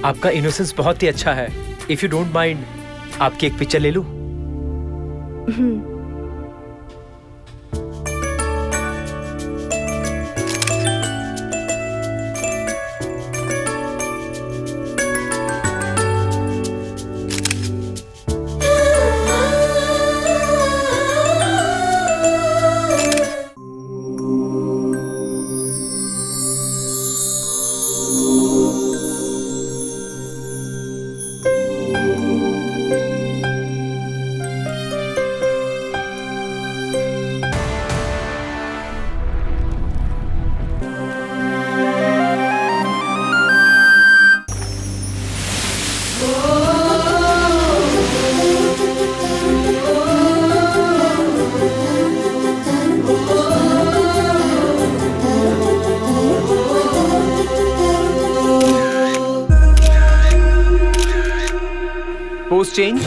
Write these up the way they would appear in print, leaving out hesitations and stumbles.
आपका इनोसेंस बहुत ही अच्छा है। इफ यू डोंट माइंड, आपकी एक पिक्चर ले लूं? Pose change.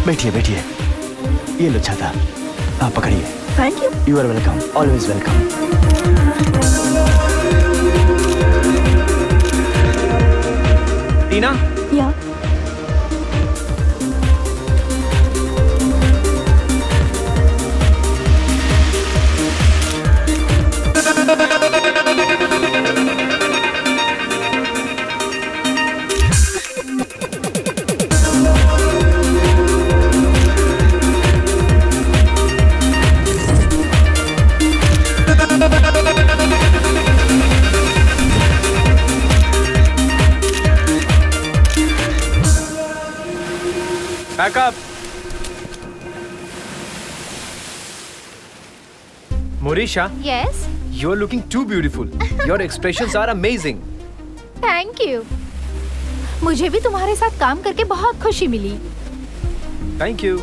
बैठिए बैठिए, ये लो छाता, आप पकड़िए। Thank you. You are welcome, always welcome. Tina, yeah back up. Morisha, Yes, you're looking too beautiful. Your expressions are amazing. thank you. मुझे भी तुम्हारे साथ काम करके बहुत खुशी मिली। Thank you.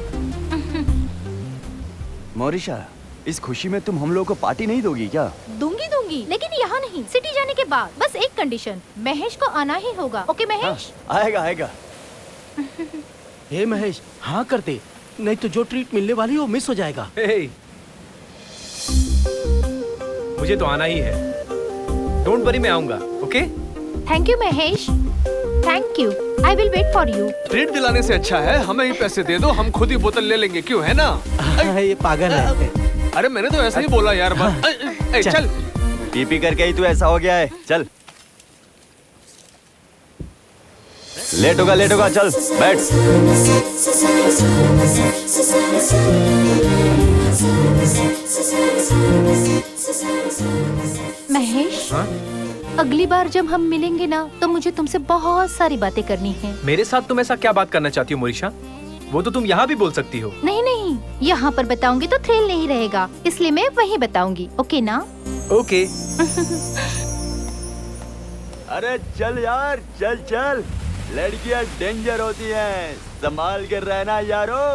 मोरिशा, इस खुशी में तुम हम लोगों को पार्टी नहीं दोगी क्या? दूंगी, लेकिन यहाँ नहीं, सिटी जाने के बाद। बस एक कंडीशन, महेश को आना ही होगा। ओके महेश? आएगा आएगा। हे महेश, हाँ करते, नहीं तो जो ट्रीट मिलने वाली है वो मिस हो जाएगा। Hey. मुझे तो आना ही है। Don't worry, मैं आऊंगा। Okay? Thank you Mahesh. Thank you. I will wait for you. Treat दिलाने से अच्छा है हमें ही पैसे दे दो, हम खुद ही बोतल ले लेंगे, क्यों है ना? ये पागल है। अरे मैंने तो ऐसा ही बोला यार। चल पी करके ही तू ऐसा हो गया है। चल, लेट होगा, चल बैठ। महेश, हाँ? अगली बार जब हम मिलेंगे ना, तो मुझे तुमसे बहुत सारी बातें करनी है। मेरे साथ तुम ऐसा क्या बात करना चाहती हो मोरिशा? वो तो तुम यहाँ भी बोल सकती हो। नहीं, यहाँ पर बताऊंगी तो थ्रिल नहीं रहेगा, इसलिए मैं वहीं बताऊंगी। ओके ना? ओके। अरे चल यार, चल। लड़कियां डेंजर होती हैं, संभाल कर रहना यारो।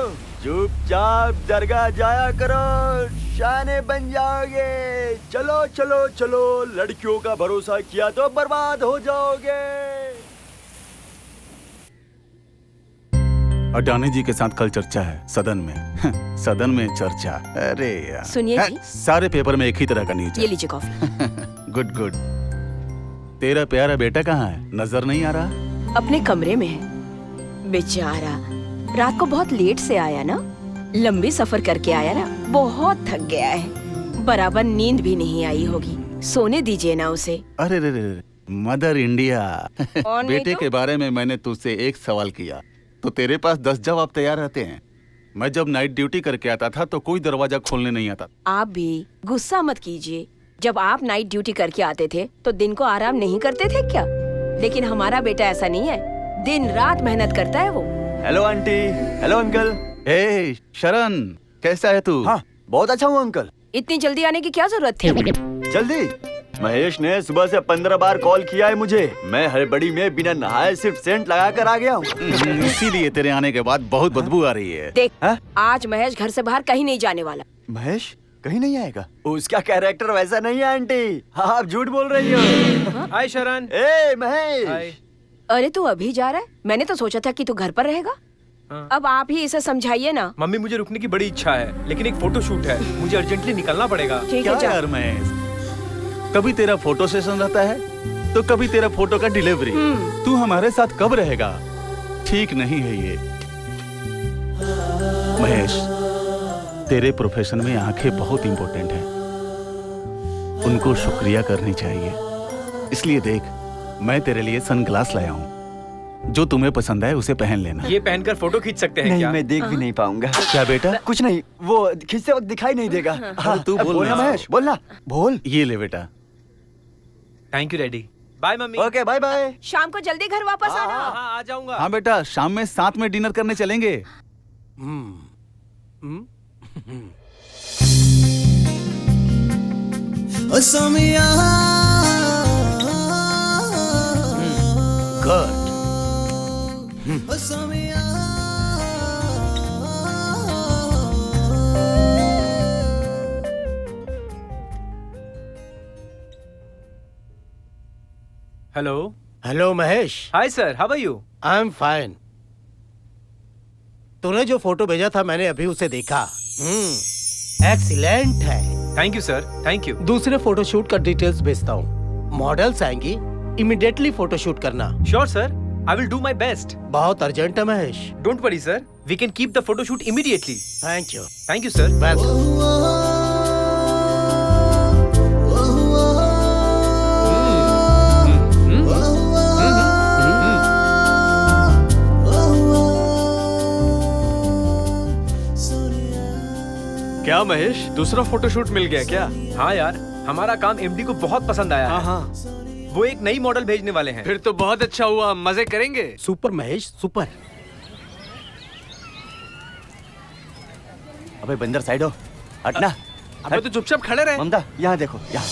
चुपचाप दरगाह जाया करो, शाने बन जाओगे। चलो, लड़कियों का भरोसा किया तो बर्बाद हो जाओगे। अडानी जी के साथ कल चर्चा है सदन में। सदन में चर्चा, अरे यार। सुनिए जी। सारे पेपर में एक ही तरह का न्यूज। ये लीजिए कॉफी। गुड। तेरा प्यारा बेटा कहाँ है? नजर नहीं आ रहा। अपने कमरे में है। बेचारा रात को बहुत लेट से आया ना, लंबी सफर करके आया ना, बहुत थक गया है। बराबर नींद भी नहीं आई होगी, सोने दीजिए ना उसे। अरे रे, मदर इंडिया। और नहीं बेटे तो? के बारे में मैंने तुझसे एक सवाल किया तो तेरे पास 10 जवाब तैयार रहते हैं। मैं जब नाइट ड्यूटी करके आता था तो कोई दरवाजा खोलने नहीं आता। आप भी गुस्सा मत कीजिए। जब आप नाइट ड्यूटी करके आते थे तो दिन को आराम नहीं करते थे क्या? लेकिन हमारा बेटा ऐसा नहीं है, दिन रात मेहनत करता है वो। Hello aunty, hello uncle. Hey Sharan, कैसा है तू? हाँ, बहुत अच्छा हूँ अंकल। इतनी जल्दी आने की क्या जरूरत थी? जल्दी? महेश ने सुबह से 15 बार कॉल किया है मुझे। मैं हड़बड़ी में बिना नहाए सिर्फ सेंट लगा कर आ गया हूँ। इसीलिए तेरे आने के बाद बहुत बदबू आ रही है। देख, हाँ? आज महेश घर से बाहर कहीं नहीं जाने वाला। महेश कहीं नहीं आएगा? उसका कैरेक्टर वैसा नहीं है आंटी, आप झूठ बोल रही हो। हाय शरण। ए महेश, हाय। अरे तू अभी जा रहा है? मैंने तो सोचा था कि तू घर पर रहेगा। हाँ। अब आप ही इसे समझाइए ना। मम्मी मुझे रुकने की बड़ी इच्छा है, लेकिन एक फोटो शूट है, मुझे अर्जेंटली निकलना पड़ेगा। ठीक क्या है, जा। यार महेश, कभी तेरा फोटो सेशन रहता है तो कभी तेरा फोटो का डिलीवरी। तू हमारे साथ कब रहेगा? ठीक नहीं है ये। महेश, तेरे प्रोफेशन में आंखें बहुत इंपॉर्टेंट हैं, उनको शुक्रिया करनी चाहिए। इसलिए देख, मैं तेरे लिए सनग्लास लाया हूँ, जो तुम्हें पसंद है उसे पहन लेना। ये पहनकर फोटो खींच सकते हैं नहीं क्या? मैं देख भी नहीं पाऊंगा। क्या बेटा? कुछ नहीं, वो खींचते वक्त दिखाई नहीं देगा। हाँ, तू बोल बोलना ना। महेश, बोलना, बोल। ये ले बेटा। Thank you daddy. Bye mummy. Okay bye bye. शाम को जल्दी घर वापस आना। हाँ, आ जाऊंगा। हाँ बेटा, शाम में साथ में डिनर करने चलेंगे। Good. Hello. Hello Mahesh, hi sir, how are you? I am fine. तूने जो फोटो भेजा था मैंने अभी उसे देखा। एक्सीलेंट है। Thank you sir, thank you. दूसरे फोटोशूट का डिटेल्स भेजता हूँ। मॉडल्स आएंगी, इमीडिएटली फोटोशूट करना। Sure sir, I will do my best. बहुत अर्जेंट है Mahesh. Don't worry sir, we can keep the photo shoot immediately. Thank you. Thank you sir. Welcome. क्या महेश, दूसरा फोटोशूट मिल गया क्या? हाँ यार, हमारा काम एमडी को बहुत पसंद आया है। हाँ। वो एक नई मॉडल भेजने वाले हैं। फिर तो बहुत अच्छा हुआ, मजे करेंगे। Super Mahesh, super. अबे बंदर साइड हो, हटना। अबे तो चुपचाप खड़े रहे। ममता यहाँ देखो, यहाँ।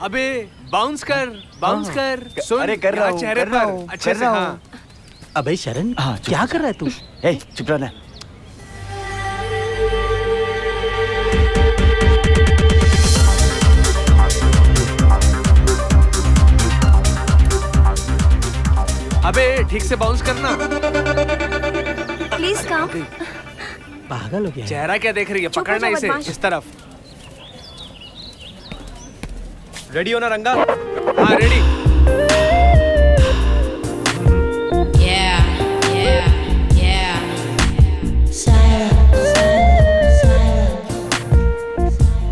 अबे बाउंस कर, बाउंस कर। सुन, अरे कर रहा यहाँ हूँ, चेहरे कर रहा पर हूँ, अच्छे कर से। रहा हाँ। हूँ। अबे शरण, हाँ, चुप, क्या कर रहा है तू? ए चुप रहना। अबे ठीक से बाउंस करना। Please come. पागल हो गया है। चेहरा क्या देख रही है? चुप हो पकड़ना जा, इसे बदमाश। इस तरफ। रेडी हो ना रंगा? हाँ रेडी।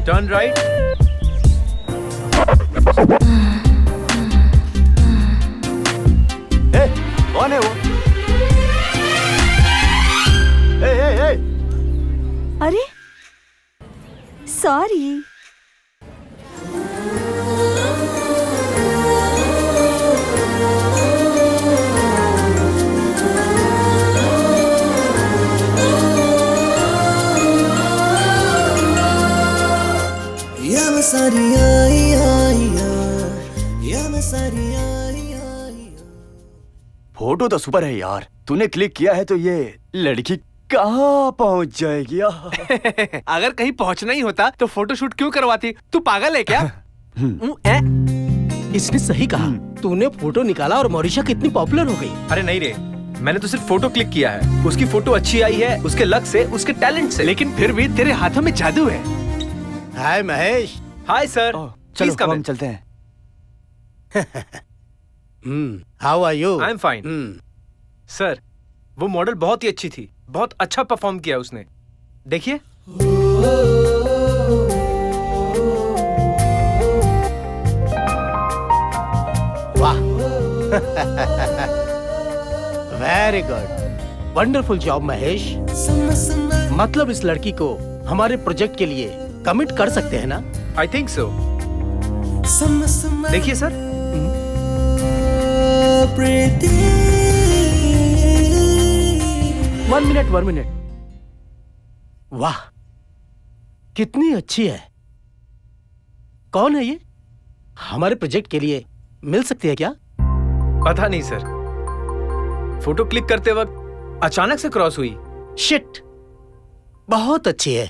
Turn right. ए कौन है वो? ए अरे सॉरी। फोटो तो सुपर है यार, तूने क्लिक किया है तो ये लड़की कहाँ पहुँच जाएगी? अगर कहीं पहुंचना ही होता तो फोटोशूट क्यों करवाती? तू पागल है क्या? इसने सही कहा। तूने फोटो निकाला और मोरिशा कितनी पॉपुलर हो गई। अरे नहीं रे, मैंने तो सिर्फ फोटो क्लिक किया है। उसकी फोटो अच्छी आई है, उसके लक से, उसके टैलेंट से। लेकिन फिर भी तेरे हाथों में जादू है। हाय महेश। हाय सर, चलो कम हम चलते हैं। How are you? I am fine. Sir, वो मॉडल बहुत ही अच्छी थी, बहुत अच्छा परफॉर्म किया उसने। देखिए। Very good, wonderful job Mahesh. मतलब इस लड़की को हमारे प्रोजेक्ट के लिए कमिट कर सकते हैं ना? I think so. देखिए सर, वन मिनट। वाह, कितनी अच्छी है। कौन है ये? हमारे प्रोजेक्ट के लिए मिल सकती है क्या? पता नहीं सर, फोटो क्लिक करते वक्त अचानक से क्रॉस हुई। शिट, बहुत अच्छी है।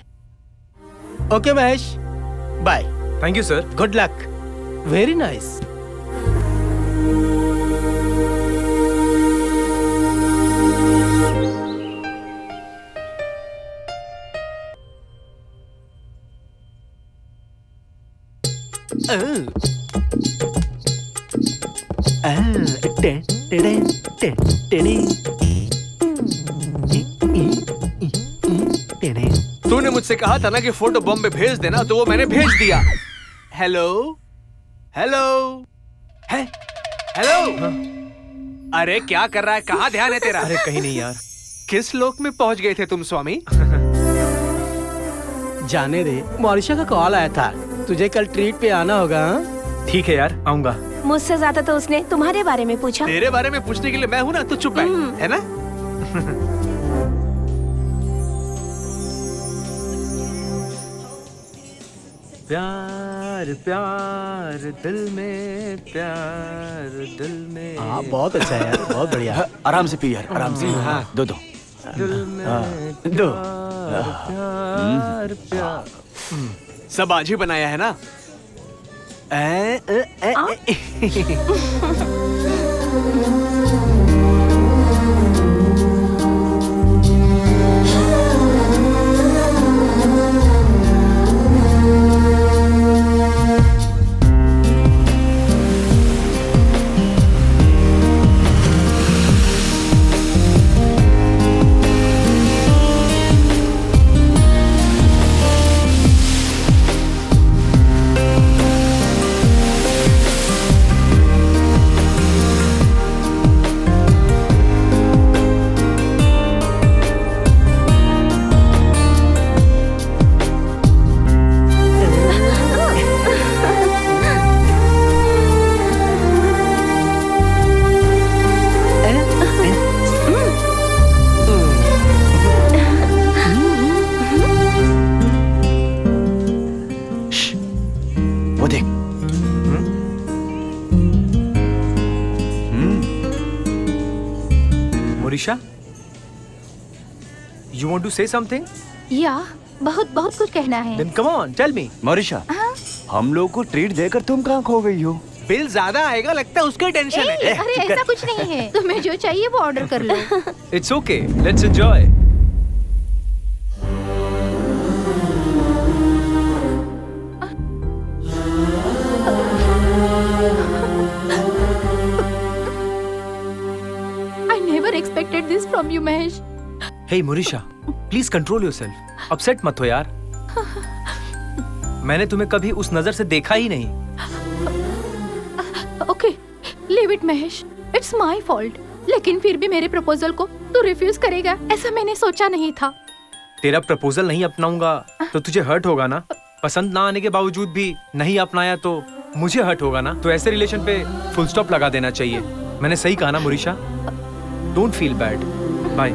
Okay Mahesh, bye. Thank you sir. Good luck. Very nice. तूने मुझसे कहा था ना कि फोटो बॉम्बे भेज देना, तो वो मैंने भेज दिया। हेलो हेलो है हेलो। अरे क्या कर रहा है? कहाँ ध्यान है तेरा? अरे कहीं नहीं यार। किस लोक में पहुंच गए थे तुम स्वामी? जाने दे, मॉरिशा का कॉल आया था, तुझे कल ट्रीट पे आना होगा। हाँ? ठीक है यार, आऊंगा। मुझसे ज्यादा तो उसने तुम्हारे बारे में पूछा। तेरे बारे में पूछने के लिए मैं हूं ना, तो चुप बैठ, है ना? प्यार प्यार दिल में, प्यार दिल में। हाँ, बहुत अच्छा है यार, बहुत बढ़िया। आराम से पी यार, आराम से। हाँ। दो दिल में दो। प्यार प्यार। सब आज ही बनाया है ना? वो देख। मोरिशा, you want to say something? या बहुत बहुत कुछ कहना है। Then come on, tell me. मोरिशा, हम लोग को ट्रीट देकर तुम कहाँ खो गई हो? बिल ज्यादा आएगा लगता है, उसका टेंशन है। अरे ऐसा कुछ नहीं है, तुम्हें जो चाहिए वो ऑर्डर कर लो। It's okay. Let's enjoy. I never expected this from you, Mahesh. Hey Morisha, please control yourself. Upset मत हो यार। मैंने तुम्हें कभी उस नजर से देखा ही नहीं। Okay, leave it, Mahesh. It's my fault. लेकिन फिर भी मेरे प्रपोजल को तू रिफ्यूज करेगा, ऐसा मैंने सोचा नहीं था। तेरा प्रपोजल नहीं अपनाऊंगा तो तुझे हर्ट होगा ना? पसंद ना आने के बावजूद भी नहीं अपनाया तो मुझे हर्ट होगा ना? तो ऐसे रिलेशन पे फुल स्टॉप लगा देना चाहिए। मैंने सही कहा ना मोरिशा? Don't feel bad. Bye.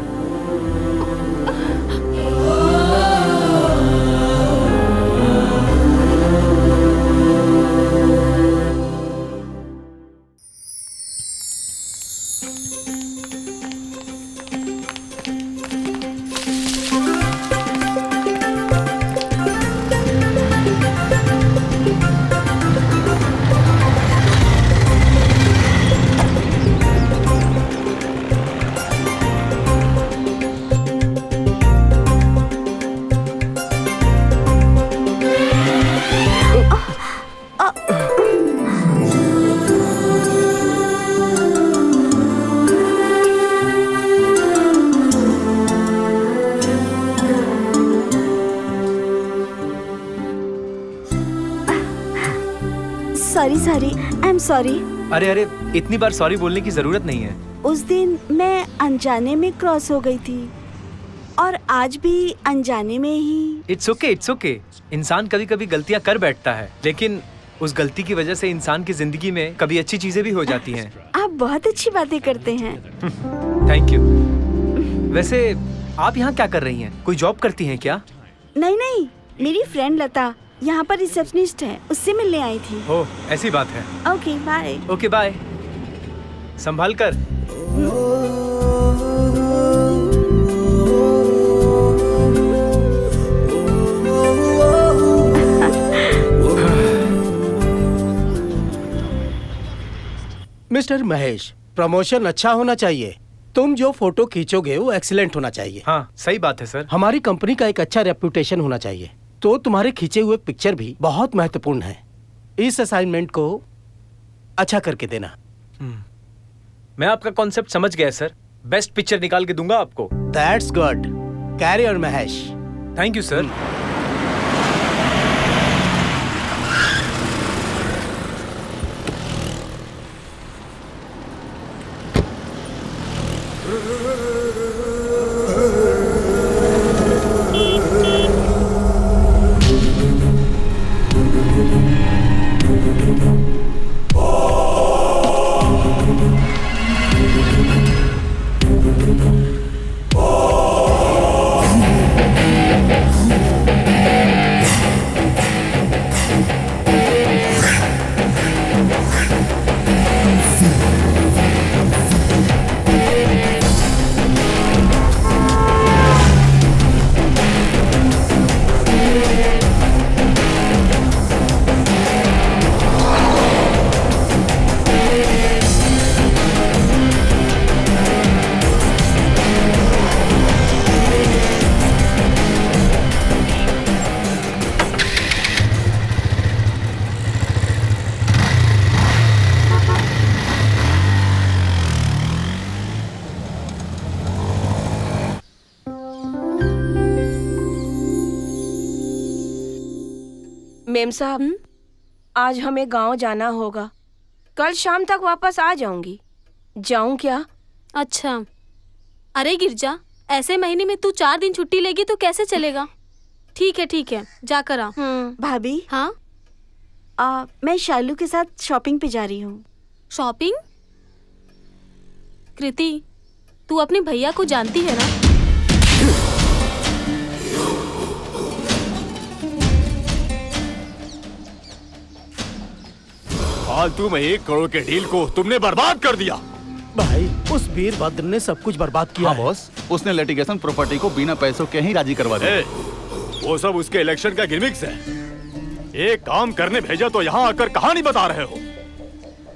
Sorry, I am sorry. अरे अरे, इतनी बार सॉरी बोलने की जरूरत नहीं है। उस दिन मैं अनजाने में क्रॉस हो गई थी और आज भी अनजाने में ही। It's okay, it's okay. इंसान कभी कभी गलतियां कर बैठता है, लेकिन उस गलती की वजह से इंसान की जिंदगी में कभी अच्छी चीजें भी हो जाती हैं। आप बहुत अच्छी बातें करते हैं। Thank you. वैसे आप यहाँ क्या कर रही हैं? कोई जॉब करती हैं क्या? नहीं नहीं, मेरी फ्रेंड लता यहाँ पर रिसेप्शनिस्ट है, उससे मिलने आई थी। ओह, ऐसी बात है। Okay bye. Okay bye. संभाल कर। मिस्टर महेश, प्रमोशन अच्छा होना चाहिए। तुम जो फोटो खींचोगे वो एक्सीलेंट होना चाहिए। हाँ, सही बात है सर। हमारी कंपनी का एक अच्छा रेपुटेशन होना चाहिए, तो तुम्हारे खींचे हुए पिक्चर भी बहुत महत्वपूर्ण है। इस असाइनमेंट को अच्छा करके देना। मैं आपका कॉन्सेप्ट समझ गया सर। बेस्ट पिक्चर निकाल के दूंगा आपको। That's good. Carry on Mahesh. Thank you sir. Ma'am साहब, आज हमें गांव जाना होगा। कल शाम तक वापस आ जाऊंगी। जाऊं क्या? अच्छा। अरे गिरजा, ऐसे महीने में तू 4 दिन छुट्टी लेगी तो कैसे चलेगा? ठीक है, जाकर आ। भाभी। हाँ? मैं शालू के साथ शॉपिंग पे जा रही हूँ। शॉपिंग? कृति, तू अपने भैया को जानती है ना? फालतू में 1 करोड़ के डील को तुमने बर्बाद कर दिया। भाई, उस वीरभद्र ने सब कुछ बर्बाद किया। हाँ बॉस, उसने लिटिगेशन प्रॉपर्टी को बिना पैसों के ही राजी करवा दिया। वो सब उसके इलेक्शन का गिमिक्स है। एक काम करने भेजा तो यहाँ आकर कहानी बता रहे हो।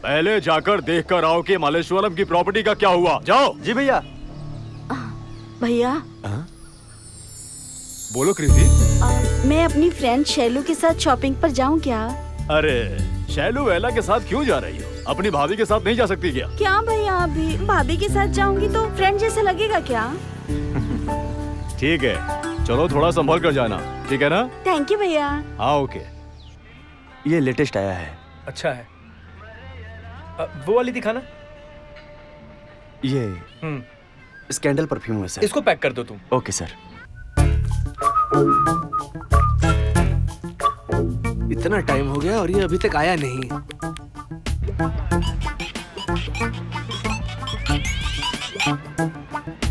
पहले जाकर देख कर आओ कि मालेश्वरम की प्रॉपर्टी का क्या हुआ। जाओ। जी भैया। भैया। बोलो कृति। मैं अपनी फ्रेंड शैलू के साथ शॉपिंग पर जाऊं क्या? अरे शैलू वेला के साथ क्यों जा रही हो? अपनी भाभी के साथ नहीं जा सकती क्या? क्या भैया, अभी भाभी के साथ जाऊंगी तो फ्रेंड जैसा लगेगा क्या? ठीक है, चलो थोड़ा संभल कर जाना, ठीक है ना? थैंक यू भैया। हाँ ओके। ये लेटेस्ट आया है। अच्छा है। वो वाली दिखाना। ये स्कैंडल परफ्यूम है सर। इसको पैक कर दो तुम। Okay sir. इतना टाइम हो गया और ये अभी तक आया नहीं।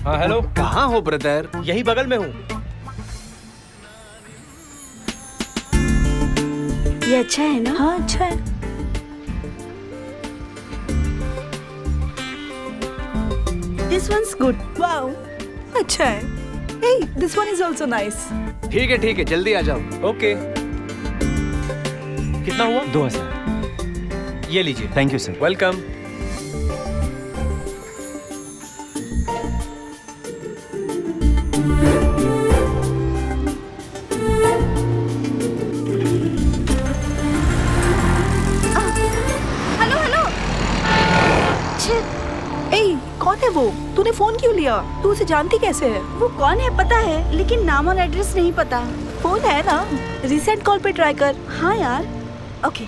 हाँ हेलो। कहाँ हो ब्रदर? यही बगल में हूँ। ये अच्छा है ना? हाँ अच्छा है। This one's good. वाओ, अच्छा है। Hey, this one is also nice. ठीक है, जल्दी आ जाओ। ओके। कितना हुआ? 2000। ये लीजिए। Thank you sir. वेलकम। कौन है वो? तूने फोन क्यों लिया? तू उसे जानती कैसे है? वो कौन है पता है, लेकिन नाम और एड्रेस नहीं पता। फोन है ना, रिसेंट कॉल पे ट्राई कर। हाँ यार। ओके।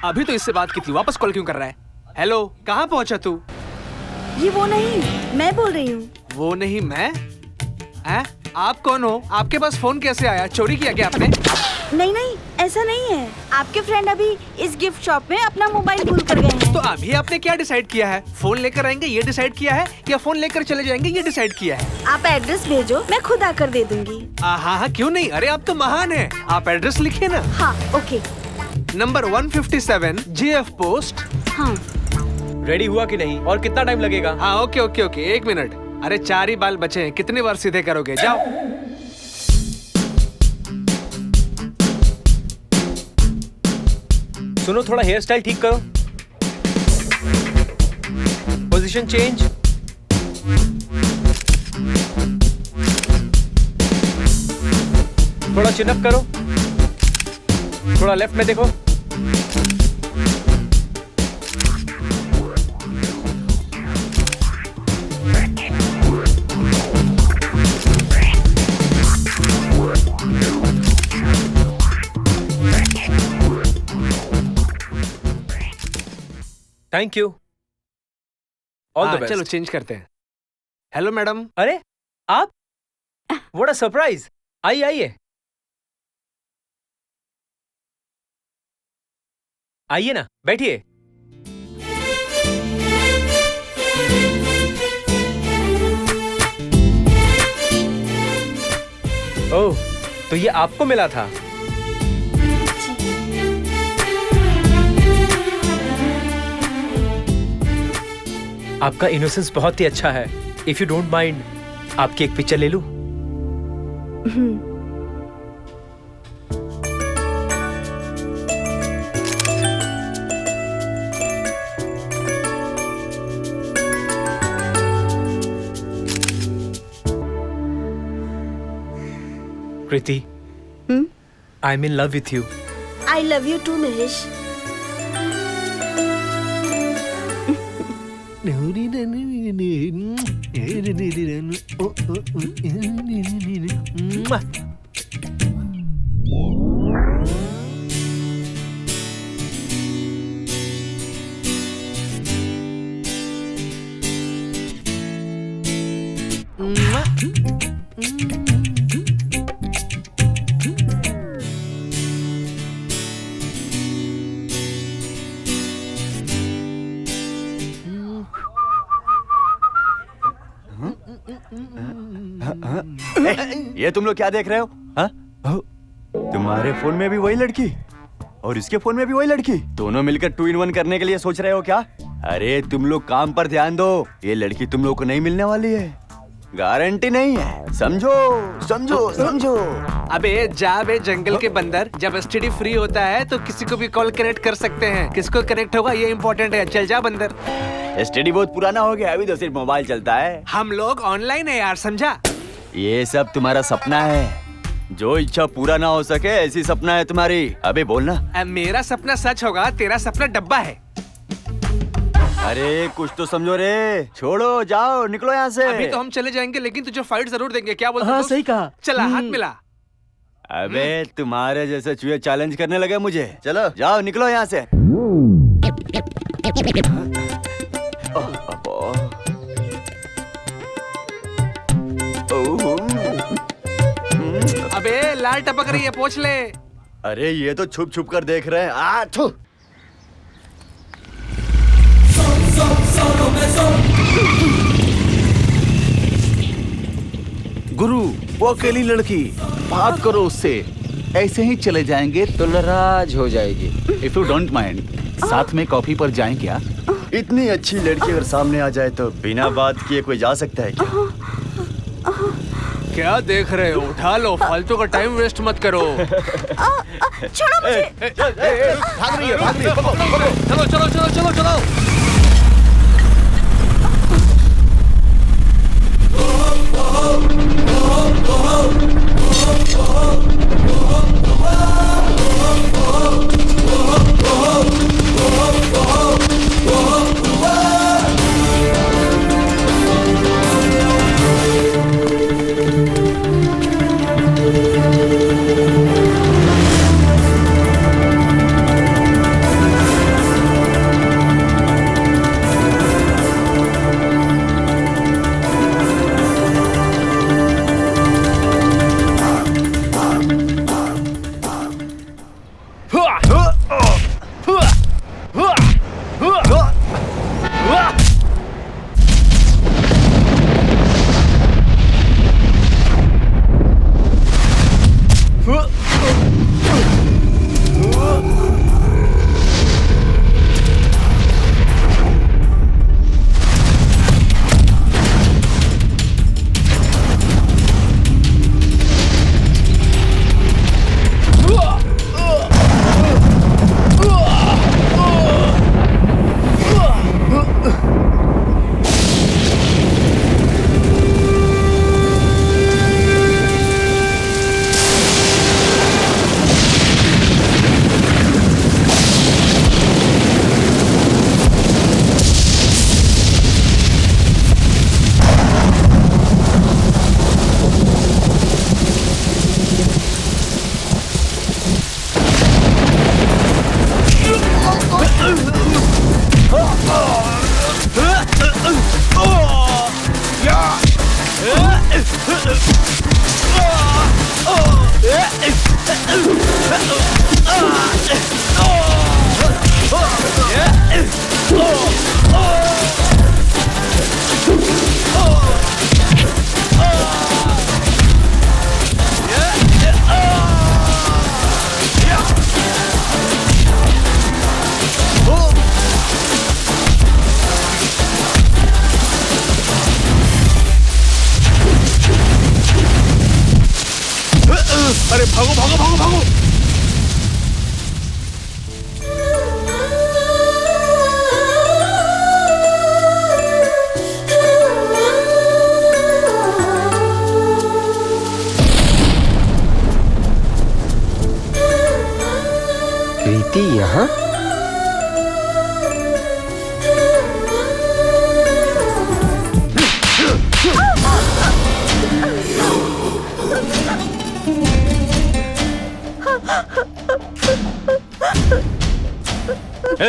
अभी तो इससे बात की थी, वापस कॉल क्यों कर रहा है? हेलो, कहाँ पहुंचा तू? ये वो नहीं, मैं बोल रही हूँ। वो नहीं मैं? हैं? आप कौन हो? आपके पास फोन कैसे आया? चोरी किया क्या आपने? नहीं नहीं, ऐसा नहीं है। आपके फ्रेंड अभी इस गिफ्ट शॉप में अपना मोबाइल भूल कर गए हैं। तो अभी आपने क्या डिसाइड किया है? फोन लेकर आएंगे ये डिसाइड किया है या फोन लेकर चले जाएंगे ये डिसाइड किया है? आप एड्रेस भेजो, मैं खुद आकर दे दूंगी। हाँ हाँ, क्यों नहीं? अरे आप तो महान हैं। आप एड्रेस लिखिए ना। हाँ ओके। Number 157 JF post. हाँ रेडी हुआ कि नहीं और कितना टाइम लगेगा? हाँ ओके ओके ओके, 1 मिनट। अरे 4 ही बाल बचे हैं, कितने बार सीधे करोगे? जाओ। सुनो, थोड़ा हेयर स्टाइल ठीक करो। Position change. थोड़ा चिन अप करो। थोड़ा लेफ्ट में देखो। Thank you. All the best. चलो चेंज करते हैं। Hello madam. अरे आप, व्हाट अ सरप्राइज। आइए आइए आइए ना, बैठिए। ओह, तो ये आपको मिला था? आपका इनोसेंस बहुत ही अच्छा है। इफ यू डोंट माइंड, आपकी एक पिक्चर ले लूं? Kriti, I am in love with you. I love you too Mahesh. ये तुम लोग क्या देख रहे हो? हाँ? तुम्हारे फोन में भी वही लड़की और इसके फोन में भी वही लड़की, दोनों मिलकर 2 in 1 करने के लिए सोच रहे हो क्या? अरे तुम लोग काम पर ध्यान दो, ये लड़की तुम लोग को नहीं मिलने वाली है, गारंटी नहीं है। समझो समझो समझो। अबे जा बे जंगल के बंदर, जब एसटीडी फ्री होता है तो किसी को भी कॉल कनेक्ट कर सकते हैं। किसको कनेक्ट होगा ये इम्पोर्टेंट है। चल जा बंदर। एसटीडी बहुत पुराना हो गया, अभी तो सिर्फ मोबाइल चलता है। हम लोग ऑनलाइन है यार, समझा? ये सब तुम्हारा सपना है, जो इच्छा पूरा ना हो सके ऐसी सपना है तुम्हारी। अबे बोलना। मेरा सपना सच होगा, तेरा सपना डब्बा है। अरे कुछ तो समझो रे। छोड़ो, जाओ निकलो यहाँ से। अभी तो हम चले जाएंगे लेकिन तुझे फाइट जरूर देंगे। क्या बोलते? हाँ सही कहा। चला हाथ मिला। अबे तुम्हारे जैसे चूहे चैलेंज करने लगे मुझे। चलो जाओ निकलो यहाँ से। अबे लाल टपक रही है, पोंछ ले। अरे ये तो छुप छुप कर देख रहे हैं। गुरु, वो अकेली लड़की, बात करो उससे। ऐसे ही चले जाएंगे तो नाराज हो जाएगी। इफ यू डोंट माइंड, साथ में कॉफी पर जाएं क्या? इतनी अच्छी लड़की अगर सामने आ जाए तो बिना बात किए कोई जा सकता है क्या? क्या देख रहे हो? उठा लो, फालतू का टाइम वेस्ट मत करो। छोड़ो मुझे। भाग रही है, भाग रही है। चलो चलो चलो चलो चलो।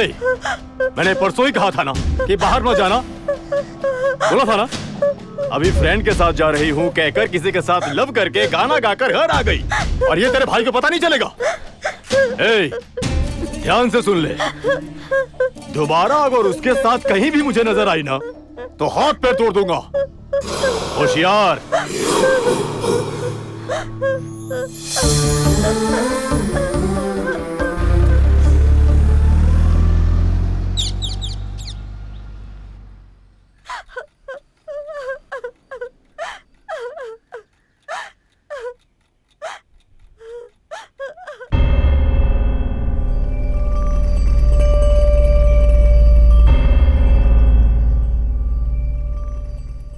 मैंने परसों ही कहा था ना कि बाहर मत जाना, बोला था ना। अभी फ्रेंड के साथ जा रही हूँ कहकर किसी के साथ लव करके गाना गाकर घर आ गई, और ये तेरे भाई को पता नहीं चलेगा। ए, ध्यान से सुन ले, दोबारा अगर उसके साथ कहीं भी मुझे नजर आई ना तो हाथ पैर तोड़ दूंगा। होशियार।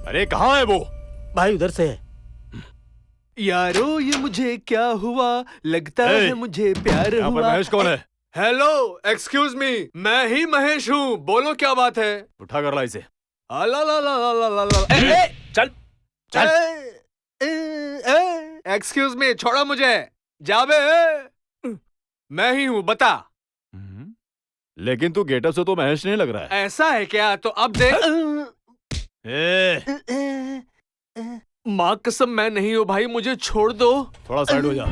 अरे कहाँ है वो? भाई उधर से है। यारो ये मुझे क्या हुआ, लगता है मुझे प्यार यहाँ पर हुआ। महेश कौन है? हेलो, एक्सक्यूज मी, मैं ही महेश हूँ, बोलो क्या बात है। उठा कर ला इसे। ला ला ला ला ला ला ला। चल चल। एक्सक्यूज मी, छोड़ो मुझे। जाबे मैं ही हूँ, बता। लेकिन तू गेटअप से तो महेश नहीं लग रहा है। ऐसा है क्या? तो अब देख। माँ कसम मैं नहीं हूँ भाई, मुझे छोड़ दो। थोड़ा साइड हो जा।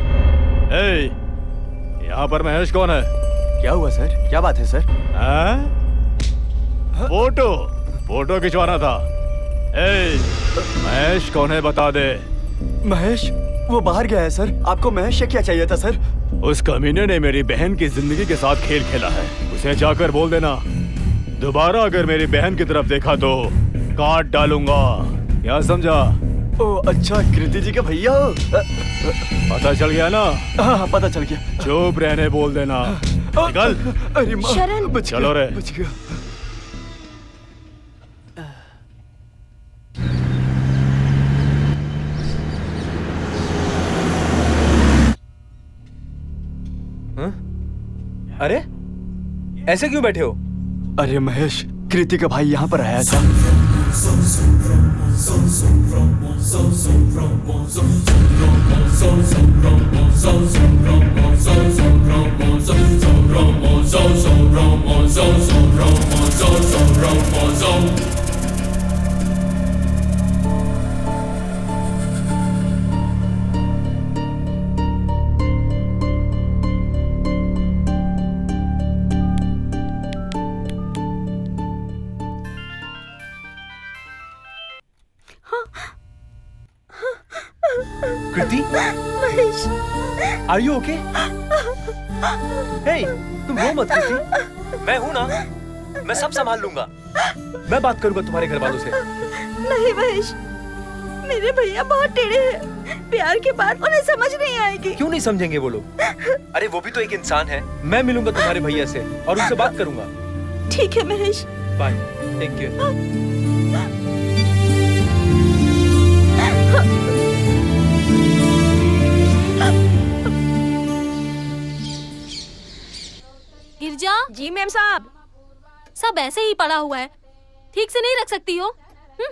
यहाँ पर महेश कौन है? क्या हुआ सर? क्या बात है सर? फोटो खिंचवाना था। महेश कौन है बता दे। महेश वो बाहर गया है सर। आपको महेश से क्या चाहिए था सर? उस कमीने ने मेरी बहन की जिंदगी के साथ खेल खेला है, उसे जाकर बोल देना दोबारा अगर मेरी बहन की तरफ देखा तो काट डालूंगा। क्या समझा? ओ अच्छा, कृति जी के भैया हो। पता चल गया ना? हाँ पता चल गया। चुप रहने बोल देना। निकल। अरे माँ, शरण। बच गया, चलो रे। बच गया। अरे ऐसे क्यों बैठे हो? अरे महेश, कृति का भाई यहाँ पर आया था। कृति, आर यू ओके? हे, तुम रो मत कृति, मैं हूं ना, मैं सब संभाल लूंगा। मैं बात करूंगा तुम्हारे घर वालों से। नहीं महेश, मेरे भैया बहुत टेढ़े हैं। प्यार के बाद उन्हें समझ नहीं आएगी। क्यों नहीं समझेंगे वो लोग? अरे वो भी तो एक इंसान है। मैं मिलूंगा तुम्हारे भैया से और उनसे बात करूंगा। ठीक है Mahesh. Bye, take care. Girija. जी मैम साहब। सब ऐसे ही पड़ा हुआ है, ठीक से नहीं रख सकती हो?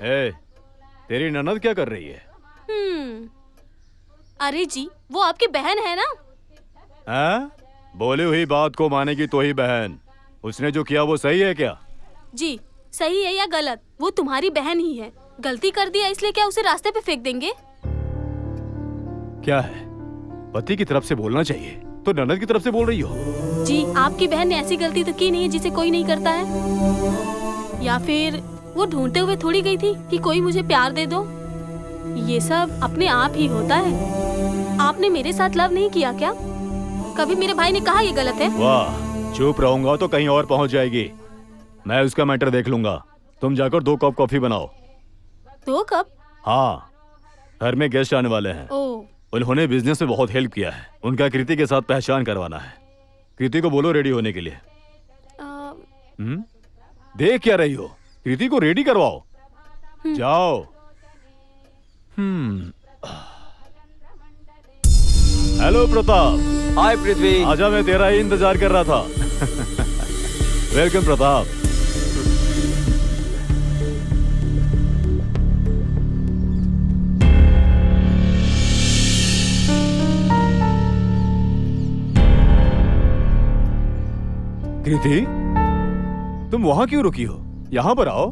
तेरी ननद क्या कर रही है? अरे जी, वो आपकी बहन है ना? बोली हुई बात को मानेगी तो ही बहन। उसने जो किया वो सही है क्या? जी सही है या गलत, वो तुम्हारी बहन ही है। गलती कर दिया इसलिए क्या उसे रास्ते पे फेंक देंगे? क्या है, पति की तरफ से बोलना चाहिए तो ननद की तरफ से बोल रही हो? जी आपकी बहन ने ऐसी गलती तो की नहीं है जिसे कोई नहीं करता है। या फिर वो ढूंढते हुए थोड़ी गई थी कि कोई मुझे प्यार दे दो। ये सब अपने आप ही होता है। आपने मेरे साथ लव नहीं किया क्या? कभी मेरे भाई ने कहा ये गलत है? वाह, चुप रहूंगा तो कहीं और पहुंच जाएगी। मैं उसका मैटर देख लूंगा। तुम जाकर 2 कप कॉफी बनाओ। 2 कप? हाँ, घर में गेस्ट आने वाले हैं। उन्होंने बिजनेस में बहुत हेल्प किया है। उनका कृति के साथ पहचान करवाना है। कृति को बोलो रेडी होने के लिए। देख क्या रही हो, कृति को रेडी करवाओ। जाओ। हेलो प्रताप। हाय पृथ्वी। आजा, मैं तेरा ही इंतजार कर रहा था। वेलकम प्रताप। कृति, तुम वहां क्यों रुकी हो? यहाँ पर आओ।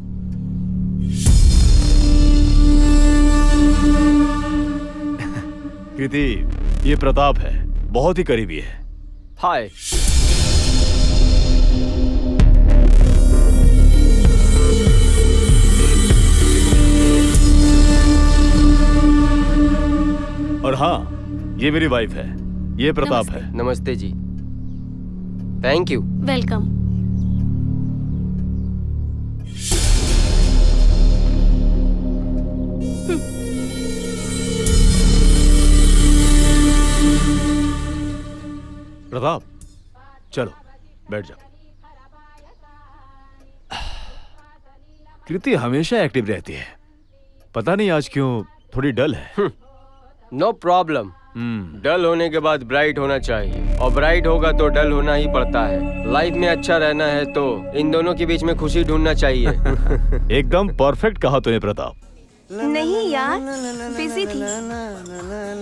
कृति, ये प्रताप है, बहुत ही करीबी है। हाय। और हाँ, ये मेरी वाइफ है, ये प्रताप है। नमस्ते जी। Thank you. वेलकम। प्रताप, चलो बैठ जाओ। कृति हमेशा एक्टिव रहती है, पता नहीं आज क्यों थोड़ी डल है। No problem. डल होने के बाद ब्राइट होना चाहिए, और ब्राइट होगा तो डल होना ही पड़ता है। लाइफ में अच्छा रहना है तो इन दोनों के बीच में खुशी ढूंढना चाहिए। एकदम परफेक्ट कहा तूने प्रताप। नहीं यार, बिजी थी।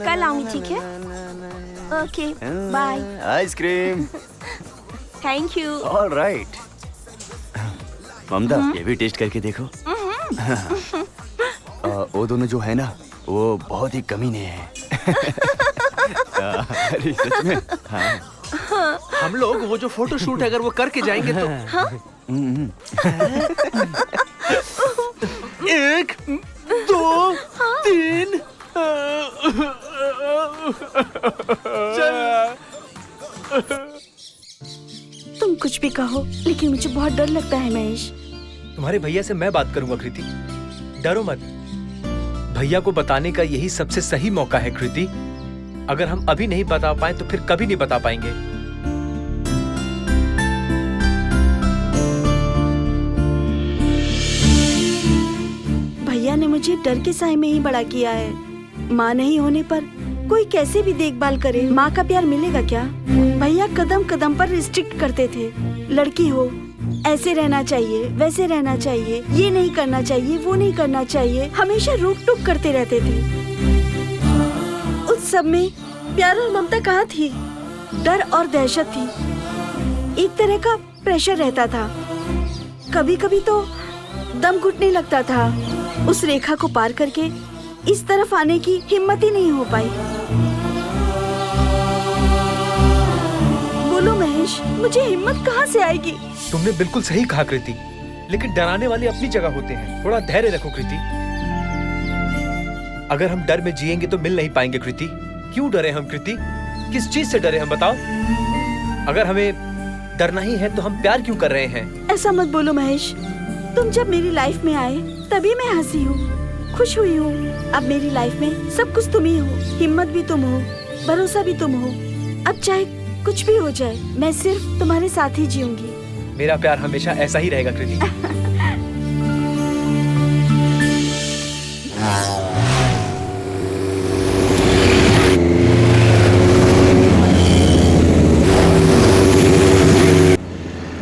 कल आऊंगी, ठीक है? Okay, bye. Ice cream. Thank you. Alright. Mamta, ये भी टेस्ट करके देखो। वो दोनों जो है ना, वो बहुत ही कमीने हैं। अरे सच में। हाँ। हम लोग वो जो फोटो शूट अगर वो करके जाएंगे तो। हाँ? 1 2 3 तुम कुछ भी कहो, लेकिन मुझे बहुत डर लगता है महेश। तुम्हारे भैया से मैं बात करूंगा कृति, डरो मत। भैया को बताने का यही सबसे सही मौका है कृति। अगर हम अभी नहीं बता पाए तो फिर कभी नहीं बता पाएंगे। भैया ने मुझे डर के साए में ही बड़ा किया है। माँ नहीं होने पर कोई कैसे भी देखभाल करे, माँ का प्यार मिलेगा क्या? भैया कदम कदम पर रिस्ट्रिक्ट करते थे। लड़की हो, ऐसे रहना चाहिए, वैसे रहना चाहिए, ये नहीं करना चाहिए, वो नहीं करना चाहिए, हमेशा रोक टोक करते रहते थे। उस सब में प्यार और ममता कहाँ थी? डर और दहशत थी। एक तरह का प्रेशर रहता था। कभी कभी तो दम घुटने लगता था। उस रेखा को पार करके इस तरफ आने की हिम्मत ही नहीं हो पाई। बोलो महेश, मुझे हिम्मत कहाँ से आएगी? तुमने बिल्कुल सही कहा कृति, लेकिन डराने वाले अपनी जगह होते हैं। थोड़ा धैर्य रखो कृति। अगर हम डर में जिएंगे तो मिल नहीं पाएंगे कृति। क्यों डरे हम कृति? किस चीज से डरे हम, बताओ? अगर हमें डरना ही है तो हम प्यार क्यों कर रहे हैं? ऐसा मत बोलो महेश। तुम जब मेरी लाइफ में आए तभी मैं हंसी हूँ, खुश हुई हूँ। अब मेरी लाइफ में सब कुछ तुम ही हो। हिम्मत भी तुम हो, भरोसा भी तुम हो। अब चाहे कुछ भी हो जाए, मैं सिर्फ तुम्हारे साथ ही जीऊंगी। मेरा प्यार हमेशा ऐसा ही रहेगा कृति।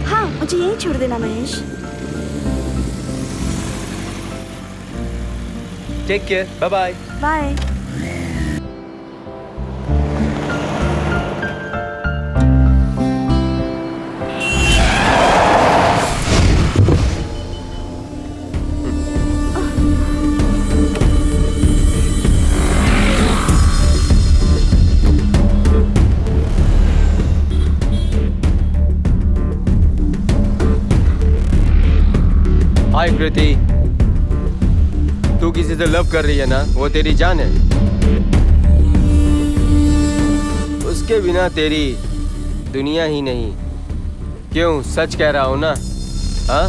हाँ, मुझे यहीं छोड़ देना Mahesh. Take care, bye bye. Bye. Hi Kriti, तू किसी से लव कर रही है ना? वो तेरी जान है। उसके बिना तेरी दुनिया ही नहीं। क्यों, सच कह रहा हूँ ना? हाँ?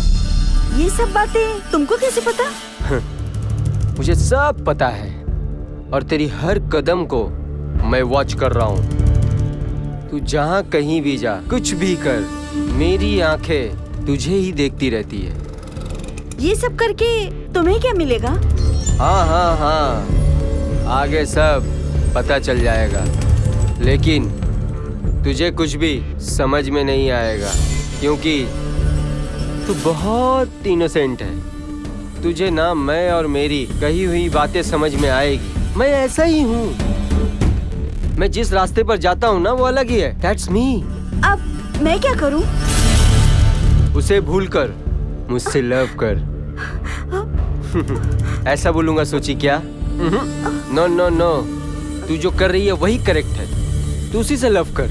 ये सब बातें तुमको कैसे पता? मुझे सब पता है, और तेरी हर कदम को मैं वॉच कर रहा हूँ। तू जहाँ कहीं भी जा, कुछ भी कर, मेरी आंखें तुझे ही देखती रहती है। ये सब करके तुम्हें क्या मिलेगा? हाँ हाँ हाँ, आगे सब पता चल जाएगा, लेकिन तुझे कुछ भी समझ में नहीं आएगा, क्योंकि तू बहुत इनोसेंट है। तुझे ना मैं और मेरी कही हुई बातें समझ में आएगी। मैं ऐसा ही हूँ। मैं जिस रास्ते पर जाता हूँ ना, वो अलग ही है। That's me। अब मैं क्या करूँ? उसे भूलकर मुझसे लव कर। ऐसा बोलूंगा सोची क्या? नो नो नो, तू जो कर रही है वही करेक्ट है। तू उसी से लव कर।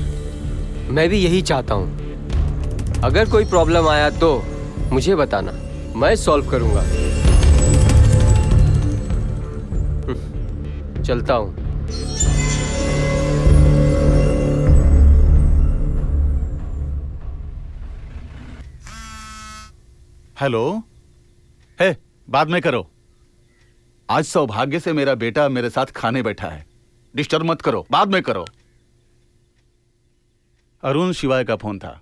मैं भी यही चाहता हूँ। अगर कोई प्रॉब्लम आया तो मुझे बताना, मैं सॉल्व करूंगा। चलता हूँ। हेलो। हे, बाद में करो। आज सौभाग्य से मेरा बेटा मेरे साथ खाने बैठा है। डिस्टर्ब मत करो, बाद में करो। अरुण शिवाय का फोन था।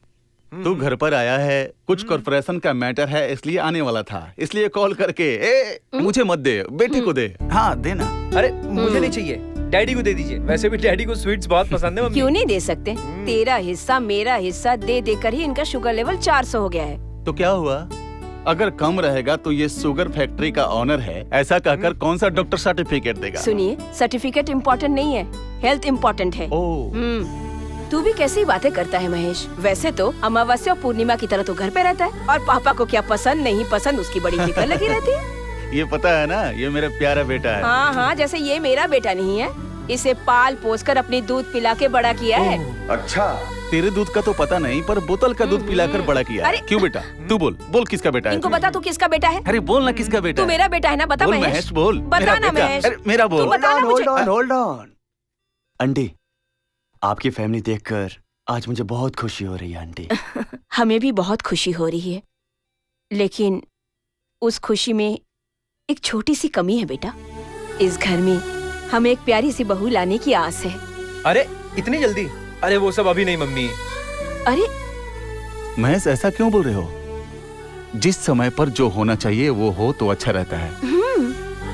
तू घर पर आया है, कुछ कॉर्पोरेशन का मैटर है इसलिए आने वाला था, इसलिए कॉल करके मुझे मत दे, बेटे को दे। हाँ देना। अरे मुझे नहीं चाहिए, डैडी को दे दीजिए। वैसे भी डैडी को स्वीट्स बहुत पसंद है मम्मी। क्यों नहीं दे सकते? तेरा हिस्सा मेरा हिस्सा दे देकर ही इनका शुगर लेवल 400 हो गया है। तो क्या हुआ? अगर कम रहेगा तो ये शुगर फैक्ट्री का ऑनर है, ऐसा कहकर कौन सा डॉक्टर सर्टिफिकेट देगा? सुनिए, सर्टिफिकेट इम्पोर्टेंट नहीं है, हेल्थ इम्पोर्टेंट है। तू भी कैसी बातें करता है महेश? वैसे तो अमावस्या और पूर्णिमा की तरह तो घर पे रहता है, और पापा को क्या पसंद नहीं पसंद उसकी बड़ी फिक्र लगी रहती है। ये पता है ना, ये मेरा प्यारा बेटा है। हाँ हाँ, जैसे ये मेरा बेटा नहीं है। इसे पाल पोस कर अपनी दूध पिला के बड़ा किया है। अच्छा, तेरे दूध का तो पता नहीं, पर बोतल का दूध पिलाकर बड़ा किया है। क्यों बेटा? तू बोल, बोल किसका बेटा है? इनको बता तू किसका बेटा है। अरे बोल ना किसका बेटा तू है? मेरा बेटा है ना, बता बोल महेश। महेश बोल। बता ना महेश। अरे मेरा बोल। Hold on. आंटी, आपकी फैमिली देखकर आज मुझे बहुत खुशी हो रही है आंटी। हमें भी बहुत खुशी हो रही है, लेकिन उस खुशी में एक छोटी सी कमी है बेटा। इस घर में हमें एक प्यारी सी बहू लाने की आस है। अरे इतनी जल्दी? अरे वो सब अभी नहीं मम्मी। अरे महेश, ऐसा क्यों बोल रहे हो? जिस समय पर जो होना चाहिए वो हो तो अच्छा रहता है।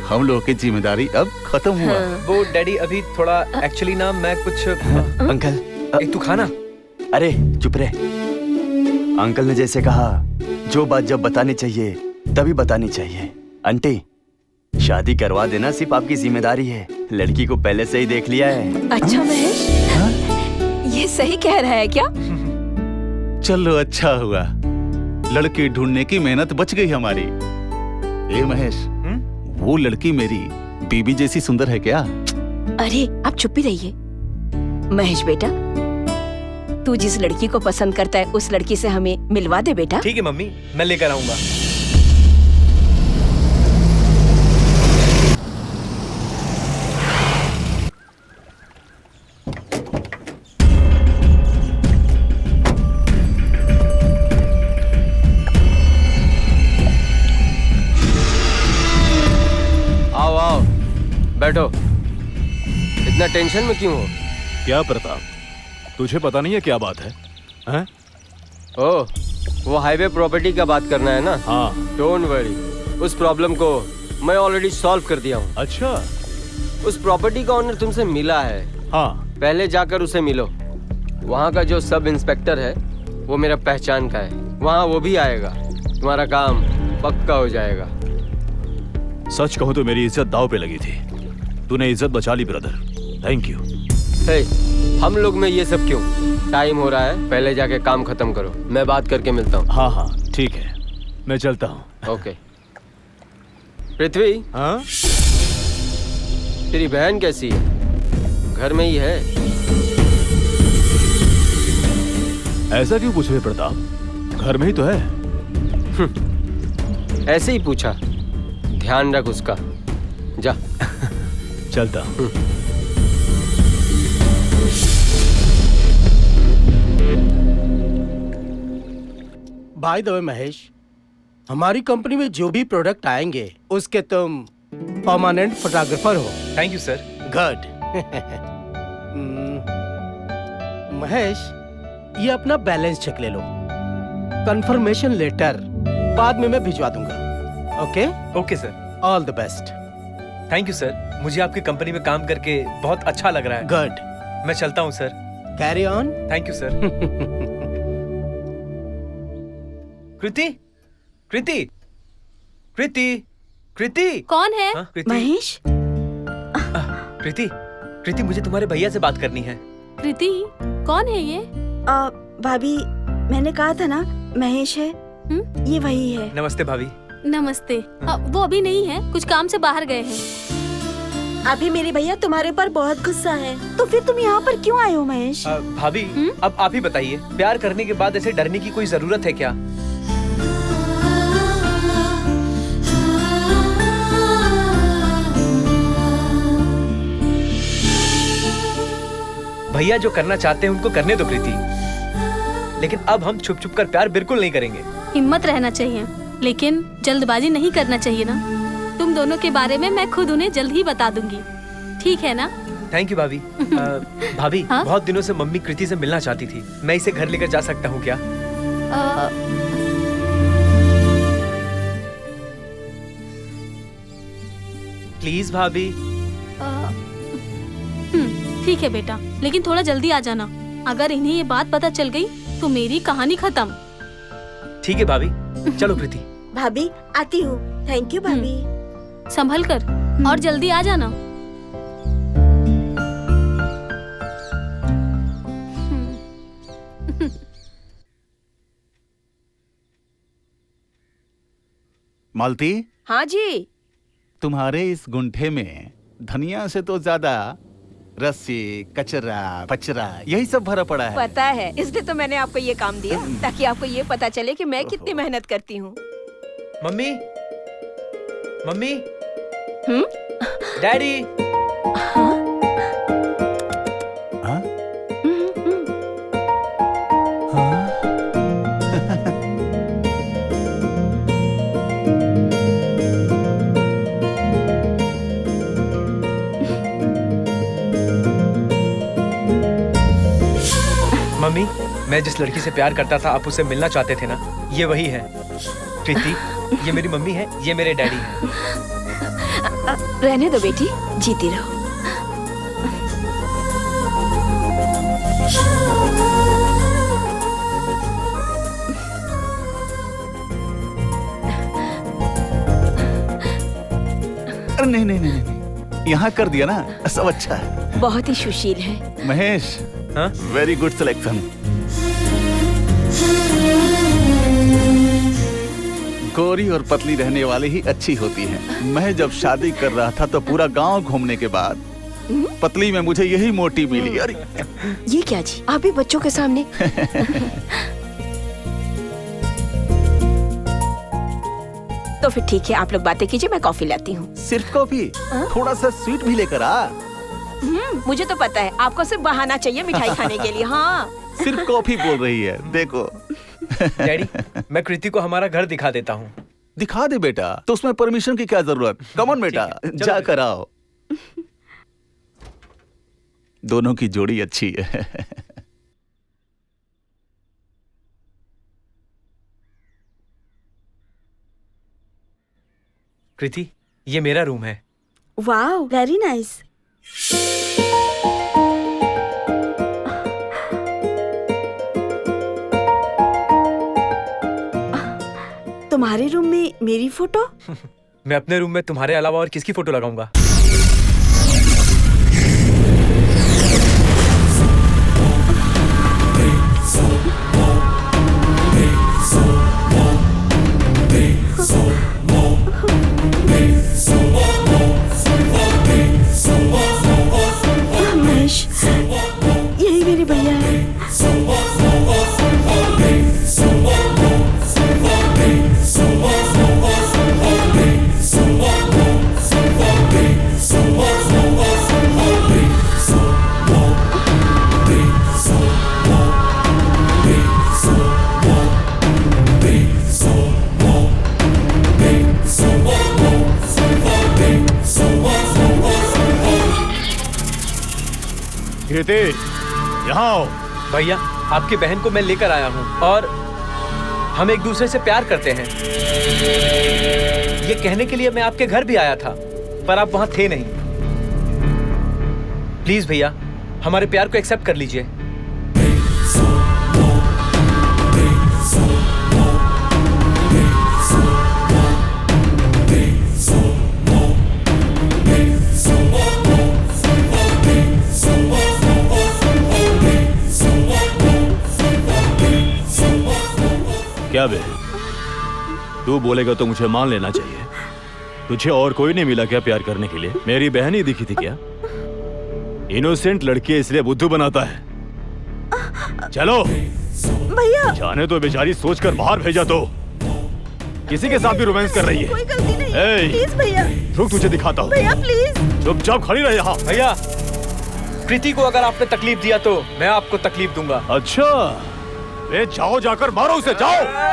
हम लोगों की जिम्मेदारी अब खत्म हुआ। वो डैडी अभी थोड़ा एक्चुअली ना मैं कुछ अंकल एक तू खाना। अरे चुप रहे। अंकल ने जैसे कहा, जो बात जब बतानी चाहिए तभी बतानी चाहिए। आंटी, शादी करवा देना सिर्फ आपकी जिम्मेदारी है। लड़की को पहले से ही देख लिया है। अच्छा महेश, ये सही कह रहा है क्या? चलो अच्छा हुआ, लड़की ढूंढने की मेहनत बच गई हमारी। ए महेश, वो लड़की मेरी बीबी जैसी सुंदर है क्या? अरे आप चुप ही रहिए। महेश बेटा, तू जिस लड़की को पसंद करता है उस लड़की से हमें मिलवा दे बेटा। ठीक है मम्मी, मैं लेकर आऊंगा। आओ आओ, बैठो। इतना टेंशन में क्यों हो? क्या प्रताप, तुझे पता नहीं है क्या बात है? हैं? ओह, वो हाईवे प्रॉपर्टी का बात करना है ना? हाँ। डोंट वरी, उस प्रॉब्लम को मैं ऑलरेडी सॉल्व कर दिया हूँ। अच्छा? उस प्रॉपर्टी का ओनर तुमसे मिला है। हाँ। पहले जाकर उसे मिलो। वहाँ का जो सब इंस्पेक्टर है वो मेरा पहचान का है, वहाँ वो भी आएगा। तुम्हारा काम पक्का हो जाएगा। सच कहूँ तो मेरी इज्जत दाव पे लगी थी, तूने इज्जत बचा ली ब्रदर, थैंक यू। हे, हम लोग में ये सब क्यों? टाइम हो रहा है, पहले जाके काम खत्म करो। मैं बात करके मिलता हूँ। हाँ हाँ ठीक है, मैं चलता हूँ। ओके। पृथ्वी। हाँ? तेरी बहन कैसी है? घर में ही है? ऐसा क्यों पूछ रहे प्रताप, घर में ही तो है। ऐसे ही पूछा, ध्यान रख उसका। जा। चलता हूँ। बाय द वे महेश, हमारी कंपनी में जो भी प्रोडक्ट आएंगे उसके तुम परमानेंट फोटोग्राफर हो। Thank you sir. Good. Mahesh, ये अपना बैलेंस चेक ले लो। कंफर्मेशन लेटर बाद में मैं भिजवा दूंगा। Okay? Okay sir. All the best. Thank you sir, मुझे आपकी कंपनी में काम करके बहुत अच्छा लग रहा है। गुड। मैं चलता हूँ sir. Carry on. Thank you sir. Kriti, Kriti, Kriti, Kriti. कौन है? महेश? कृति, कृति, मुझे तुम्हारे भैया से बात करनी है। कृति, कौन है ये? भाभी, मैंने कहा था ना महेश है। ये वही है। नमस्ते भाभी। नमस्ते। वो अभी नहीं है, कुछ काम से बाहर गए हैं। अभी मेरे भैया तुम्हारे पर बहुत गुस्सा है, तो फिर तुम यहाँ पर क्यों आए हो महेश? भाभी अब आप ही बताइए, प्यार करने के बाद ऐसे डरने की कोई जरूरत है क्या? भैया जो करना चाहते हैं उनको करने दो कृति, लेकिन अब हम छुप छुप कर प्यार बिल्कुल नहीं करेंगे। हिम्मत रहना चाहिए, लेकिन जल्दबाजी नहीं करना चाहिए ना। तुम दोनों के बारे में मैं खुद उन्हें जल्द ही बता दूंगी, ठीक है ना? थैंक यू भाभी। भाभी हाँ? बहुत दिनों से मम्मी कृति से मिलना चाहती थी, मैं इसे घर लेकर जा सकता हूँ क्या? प्लीज भाभी। ठीक है बेटा, लेकिन थोड़ा जल्दी आ जाना। अगर इन्हें ये बात पता चल गई तो मेरी कहानी खत्म। ठीक है भाभी, चलो कृति। भाभी आती हूँ। थैंक यू भाभी। संभल कर और जल्दी आ जाना। मालती, हाँ जी। तुम्हारे इस गुंठे में धनिया से तो ज्यादा रस्सी, कचरा, पचरा यही सब भरा पड़ा है। पता है, इसलिए तो मैंने आपको ये काम दिया, ताकि आपको ये पता चले कि मैं कितनी मेहनत करती हूँ। Mummy, mummy, daddy. मम्मी, मैं जिस लड़की से प्यार करता था, आप उससे मिलना चाहते थे ना, ये वही है। कृति, ये मेरी मम्मी है, ये मेरे डैडी हैं। रहने दो बेटी, जीती रहो। अरे नहीं नहीं नहीं नहीं, यहाँ कर दिया ना, सब अच्छा है। बहुत ही सुशील है। Mahesh, very good selection. गोरी और पतली रहने वाली ही अच्छी होती है। मैं जब शादी कर रहा था तो पूरा गांव घूमने के बाद पतली में मुझे यही मोटी मिली। अरे ये क्या जी, आप भी बच्चों के सामने। तो फिर ठीक है, आप लोग बातें कीजिए, मैं कॉफी लाती हूँ। सिर्फ कॉफी? थोड़ा सा स्वीट भी लेकर आ। मुझे तो पता है, आपको सिर्फ बहाना चाहिए मिठाई खाने के लिए। हाँ, सिर्फ कॉफी बोल रही है, देखो। डैडी, मैं कृति को हमारा घर दिखा देता हूँ। दिखा दे बेटा, तो उसमें परमिशन की क्या जरूरत? कम ऑन बेटा, जा कर आओ। दोनों की जोड़ी अच्छी है। कृति, ये मेरा रूम है। Wow, very nice. तुम्हारे रूम में मेरी फोटो? मैं अपने रूम में तुम्हारे अलावा और किसकी फोटो लगाऊंगा? महेश, यही मेरे भैया है। कृति, यहाँ आओ। भैया, आपकी बहन को मैं लेकर आया हूँ और हम एक दूसरे से प्यार करते हैं। ये कहने के लिए मैं आपके घर भी आया था, पर आप वहाँ थे नहीं। प्लीज भैया, हमारे प्यार को एक्सेप्ट कर लीजिए। क्या बे, तू बोलेगा तो मुझे मान लेना चाहिए। तुझे और कोई नहीं मिला क्या प्यार करने के लिए? मेरी बहन ही दिखी थी क्या? इनोसेंट लड़की इसलिए बुद्धू बनाता है। चलो भैया, जाने तो बेचारी सोचकर बाहर भेजा तो किसी के साथ भी रोमांस कर रही है। कोई गलती नहीं है। ए, प्लीज भैया, रुक तुझे दिखाता हूँ। भैया प्लीज। चुपचाप खड़ी रहे यहाँ। भैया, कृति को अगर आपने तकलीफ दिया तो मैं आपको तकलीफ दूंगा। अच्छा, ले जाओ, जाकर मारो उसे, जाओ।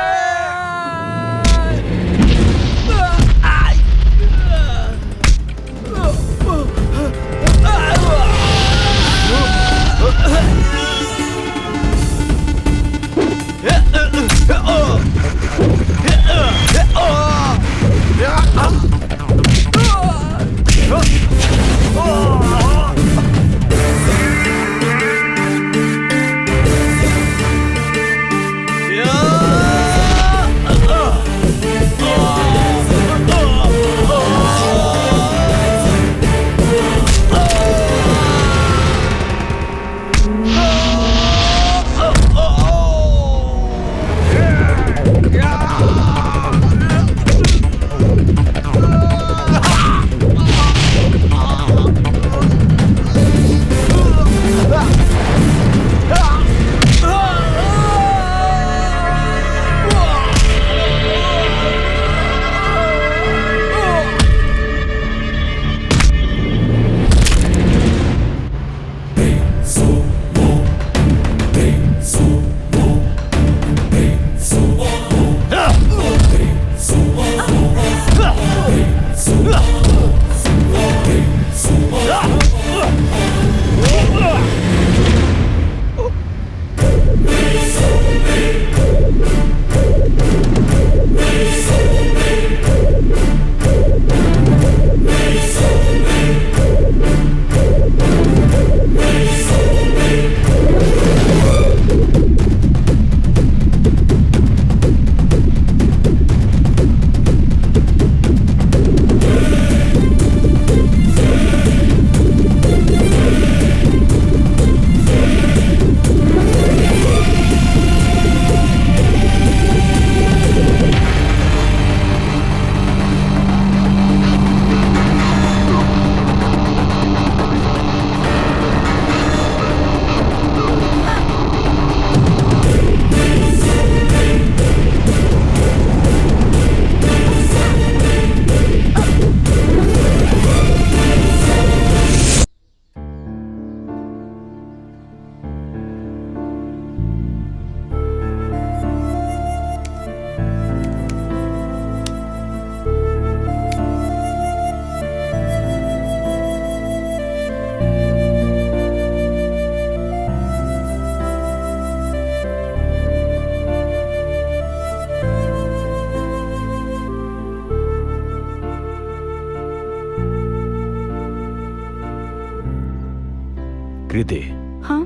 कृति, हाँ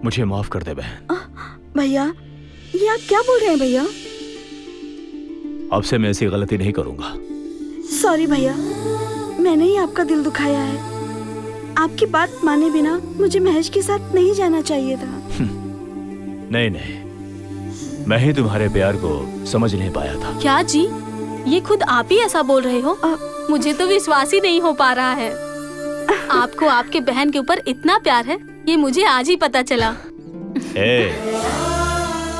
मुझे माफ कर दे बहन। भैया, ये आप क्या बोल रहे हैं भैया? अब से मैं ऐसी गलती नहीं करूंगा। सॉरी भैया, मैंने ही आपका दिल दुखाया है। आपकी बात माने बिना मुझे महेश के साथ नहीं जाना चाहिए था। नहीं नहीं, मैं ही तुम्हारे प्यार को समझ नहीं पाया था। क्या जी, ये खुद आप ही ऐसा बोल रहे हो? मुझे तो विश्वास ही नहीं हो पा रहा है। आपको आपके बहन के ऊपर इतना प्यार है, ये मुझे आज ही पता चला।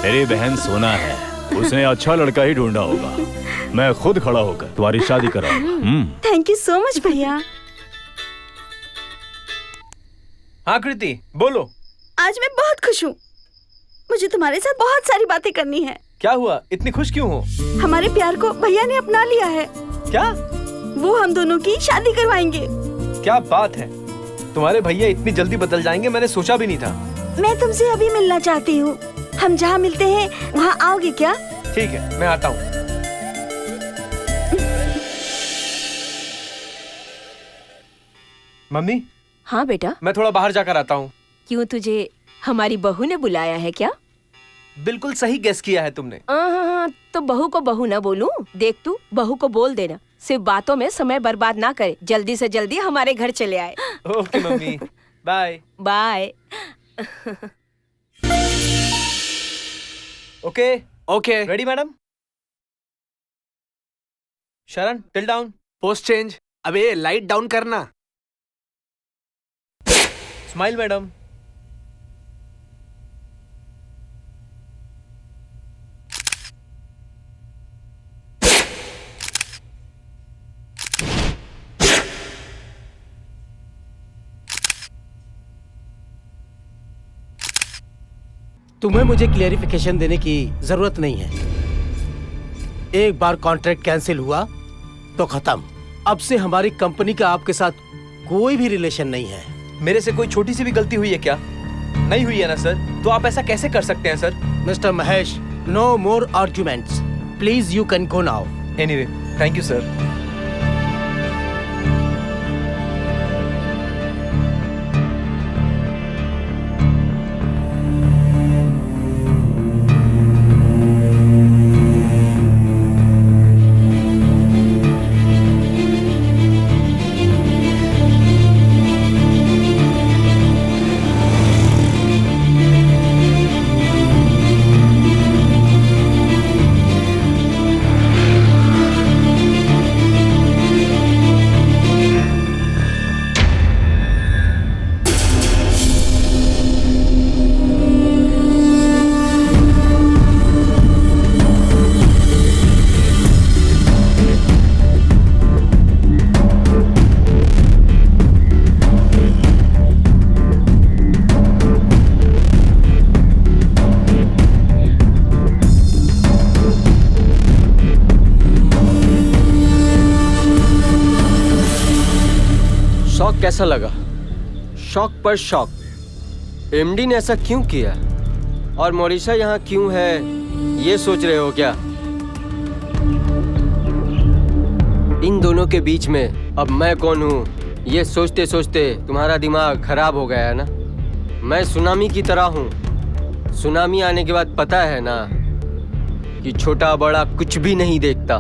मेरी बहन सोना है, उसने अच्छा लड़का ही ढूंढा होगा। मैं खुद खड़ा होकर तुम्हारी शादी कराऊंगा। थैंक यू सो मच भैया। हाँ कृति, बोलो। आज मैं बहुत खुश हूँ। मुझे तुम्हारे साथ बहुत सारी बातें करनी है। क्या हुआ, इतनी खुश क्यों हो? हमारे प्यार को भैया ने अपना लिया है। क्या? वो हम दोनों की शादी करवाएंगे। क्या बात है, तुम्हारे भैया इतनी जल्दी बदल जाएंगे, मैंने सोचा भी नहीं था। मैं तुमसे अभी मिलना चाहती हूँ। हम जहाँ मिलते हैं वहाँ आओगे क्या? ठीक है, मैं आता हूँ। मम्मी। हाँ बेटा। मैं थोड़ा बाहर जाकर आता हूँ। क्यों, तुझे हमारी बहू ने बुलाया है क्या? बिल्कुल सही गेस किया है तुमने। हाँ, तो बहू को बहू ना बोलूं? देख तू बहू को बोल देना, सिर्फ बातों में समय बर्बाद ना करे, जल्दी से जल्दी हमारे घर चले आए। Okay mummy, bye bye. Okay okay, ready madam? शरण टिल डाउन। Post change. अबे लाइट डाउन करना। Smile madam. तुम्हें मुझे क्लेरिफिकेशन देने की जरूरत नहीं है। एक बार कॉन्ट्रैक्ट कैंसिल हुआ तो खत्म। अब से हमारी कंपनी का आपके साथ कोई भी रिलेशन नहीं है। मेरे से कोई छोटी सी भी गलती हुई है क्या? नहीं हुई है ना सर? तो आप ऐसा कैसे कर सकते हैं sir? Mister Mahesh, no more arguments. Please you can go now. Anyway, thank you sir. कैसा लगा? शॉक पर शॉक। एमडी ने ऐसा क्यों किया और मोरिशा यहाँ क्यों है, ये सोच रहे हो क्या? इन दोनों के बीच में अब मैं कौन हूँ, ये सोचते सोचते तुम्हारा दिमाग खराब हो गया है ना? मैं सुनामी की तरह हूँ। सुनामी आने के बाद पता है ना कि छोटा बड़ा कुछ भी नहीं देखता,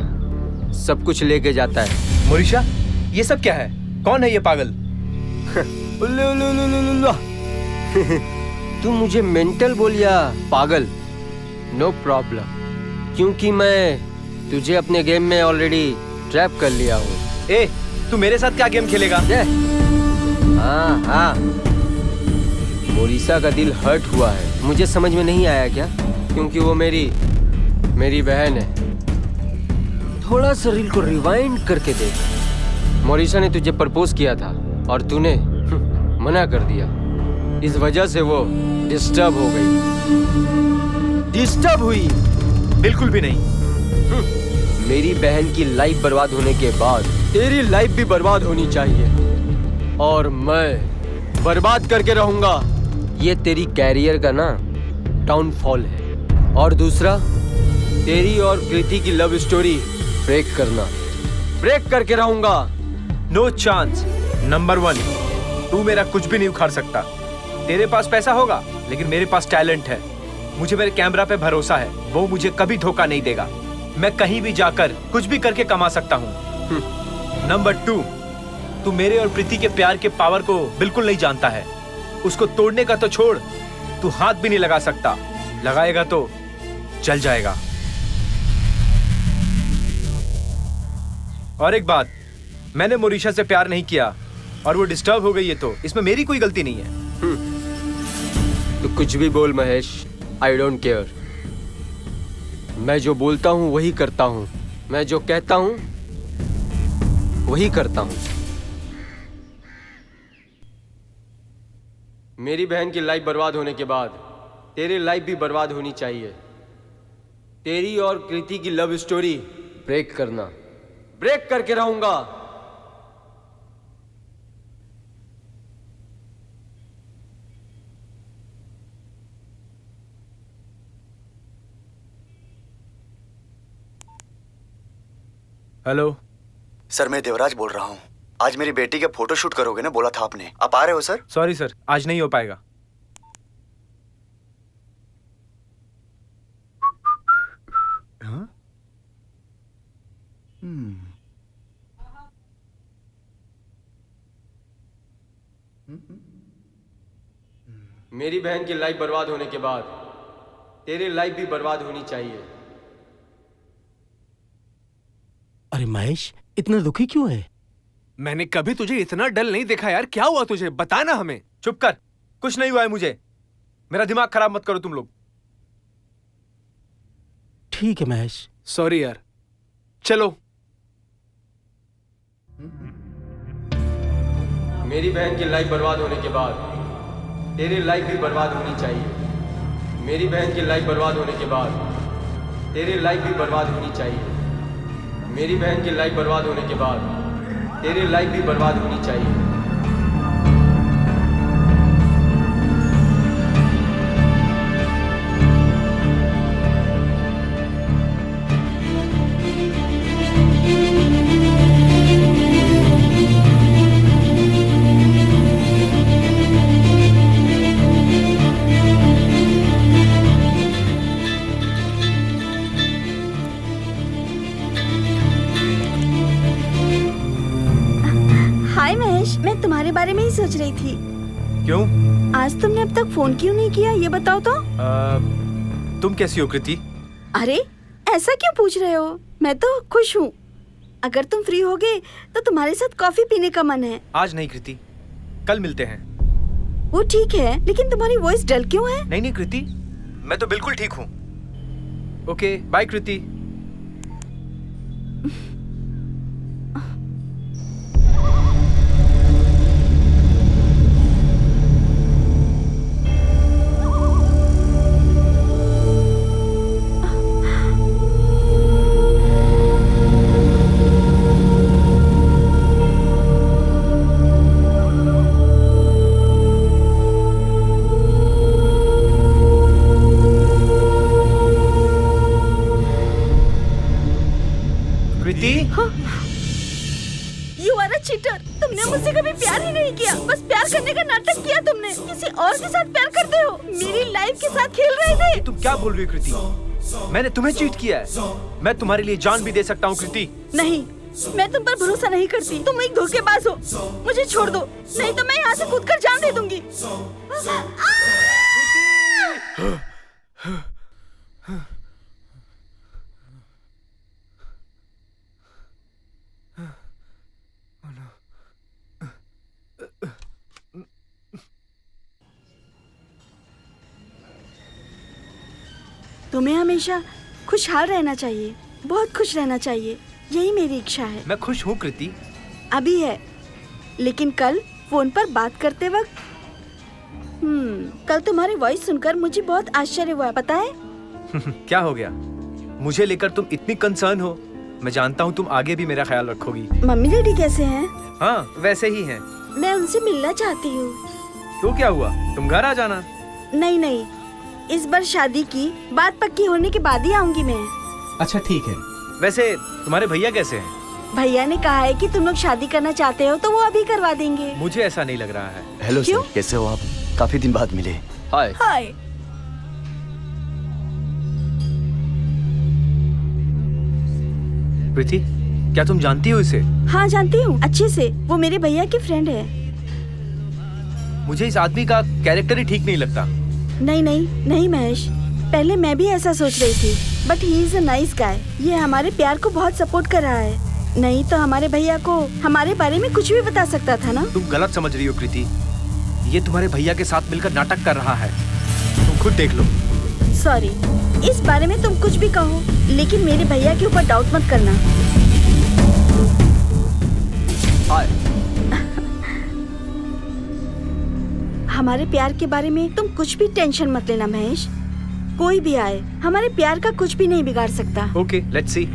सब कुछ लेके जाता है। मोरिशा, ये सब क्या है? कौन है ये पागल? तू मुझे मेंटल बोल या पागल, नो प्रॉब्लम, क्योंकि मैं तुझे अपने गेम में ऑलरेडी ट्रैप कर लिया हूँ। ए, तू मेरे साथ क्या गेम खेलेगा? हाँ हाँ, मोरिशा का दिल हर्ट हुआ है। मुझे समझ में नहीं आया क्या? क्योंकि वो मेरी बहन है। थोड़ा सा रील को रिवाइंड करके देख। मोरिशा ने तुझे प्रपोज किया था और तूने मना कर दिया। इस वजह से वो डिस्टर्ब हो गई। डिस्टर्ब हुई? बिल्कुल भी नहीं। मेरी बहन की लाइफ बर्बाद होने के बाद तेरी लाइफ भी बर्बाद होनी चाहिए, और मैं बर्बाद करके रहूंगा। ये तेरी कैरियर का ना डाउनफॉल है। और दूसरा, तेरी और कृति की लव स्टोरी ब्रेक करके रहूंगा। No chance. नंबर 1, तू मेरा कुछ भी नहीं उखाड़ सकता। तेरे पास पैसा होगा, लेकिन मेरे पास टैलेंट है। मुझे मेरे कैमरा पे भरोसा है, वो मुझे कभी धोखा नहीं देगा। मैं कहीं भी जाकर कुछ भी करके कमा सकता हूँ। नंबर 2, तू मेरे और प्रीति के प्यार के पावर को बिल्कुल नहीं जानता है। उसको तोड़ने का तो छोड़, तू हाथ भी नहीं लगा सकता। लगाएगा तो जल जाएगा। और एक बात, मैंने मोरिशा से प्यार नहीं किया और वो डिस्टर्ब हो गई है, तो इसमें मेरी कोई गलती नहीं है। तो कुछ भी बोल महेश, आई डोंट केयर। मैं जो बोलता हूँ वही करता हूँ, मैं जो कहता हूँ वही करता हूँ। मेरी बहन की लाइफ बर्बाद होने के बाद तेरी लाइफ भी बर्बाद होनी चाहिए। तेरी और कृति की लव स्टोरी ब्रेक करके रहूंगा। हेलो सर, मैं देवराज बोल रहा हूँ। आज मेरी बेटी का फोटो शूट करोगे ना, बोला था आपने। आप आ रहे हो सर? सॉरी सर, आज नहीं हो पाएगा। मेरी बहन की लाइफ बर्बाद होने के बाद तेरी लाइफ भी बर्बाद होनी चाहिए। अरे महेश इतना दुखी क्यों है? मैंने कभी तुझे इतना डल नहीं देखा यार। क्या हुआ तुझे, बता ना हमें। चुप कर, कुछ नहीं हुआ है मुझे। मेरा दिमाग खराब मत करो तुम लोग। ठीक है महेश। सॉरी यार, चलो। मेरी बहन की लाइफ बर्बाद होने के बाद तेरी लाइफ भी बर्बाद होनी चाहिए। मेरी बहन की लाइफ बर्बाद होने के बाद तेरी लाइफ भी बर्बाद होनी चाहिए। मेरी बहन की लाइफ बर्बाद होने के बाद तेरी लाइफ भी बर्बाद होनी चाहिए। हाय महेश, मैं तुम्हारे बारे में ही सोच रही थी। क्यों? आज तुमने अब तक फोन क्यों नहीं किया, ये बताओ तो। तुम कैसी हो कृति? अरे ऐसा क्यों पूछ रहे हो? मैं तो खुश हूँ। अगर तुम फ्री होगे तो तुम्हारे साथ कॉफी पीने का मन है। आज नहीं कृति, कल मिलते हैं। वो ठीक है, लेकिन तुम्हारी वॉइस डल क्यों है? नहीं नहीं कृति, मैं तो बिल्कुल ठीक हूँ। Okay bye Kriti. You are a cheater. तुमने मुझसे कभी प्यार ही नहीं किया, बस प्यार करने का नाटक किया तुमने। किसी और के साथ प्यार करते हो, मेरी लाइफ के साथ खेल रहे थे। तुम क्या बोल रही हो कृति? मैंने तुम्हें चीट किया है। मैं तुम्हारे लिए जान भी दे सकता हूँ कृति। नहीं, मैं तुम पर भरोसा नहीं करती। तुम एक धोखेबाज हो। मुझे छोड़ दो, नहीं तो मैं यहाँ से कूद कर जान दे दूंगी। तुम्हें हमेशा खुशहाल रहना चाहिए, बहुत खुश रहना चाहिए, यही मेरी इच्छा है। मैं खुश हूँ कृति। अभी है, लेकिन कल फोन पर बात करते वक्त कल तुम्हारी वॉइस सुनकर मुझे बहुत आश्चर्य हुआ, पता है? क्या हो गया? मुझे लेकर तुम इतनी कंसर्न हो। मैं जानता हूँ तुम आगे भी मेरा ख्याल रखोगी। मम्मी डैडी कैसे हैं? हाँ वैसे ही हैं। मैं उनसे मिलना चाहती हूँ। तो क्या हुआ, तुम घर आ जाना। नहीं नहीं, इस बार शादी की बात पक्की होने के बाद ही आऊंगी मैं। अच्छा ठीक है। वैसे तुम्हारे भैया कैसे हैं? भैया ने कहा है कि तुम लोग शादी करना चाहते हो तो वो अभी करवा देंगे। मुझे ऐसा नहीं लग रहा है। हेलो क्यों? सर, कैसे हो आप? काफी दिन बाद मिले। हाय। हाय। प्रीति, क्या तुम जानती हो इसे? हाँ जानती हूँ अच्छे से, वो मेरे भैया की फ्रेंड है। मुझे इस आदमी का कैरेक्टर ही ठीक नहीं लगता। नहीं नहीं नहीं महेश, पहले मैं भी ऐसा सोच रही थी, but he is a nice guy. ये हमारे प्यार को बहुत सपोर्ट कर रहा है। नहीं तो हमारे भैया को हमारे बारे में कुछ भी बता सकता था ना। तुम गलत समझ रही हो कृति। ये तुम्हारे भैया के साथ मिलकर नाटक कर रहा है, तुम खुद देख लो। सॉरी, इस बारे में तुम कुछ भी कहो, लेकिन मेरे भैया के ऊपर डाउट मत करना। हाय। हमारे प्यार के बारे में तुम कुछ भी टेंशन मत लेना महेश। कोई भी आए, हमारे प्यार का कुछ भी नहीं बिगाड़ सकता। Okay, let's see.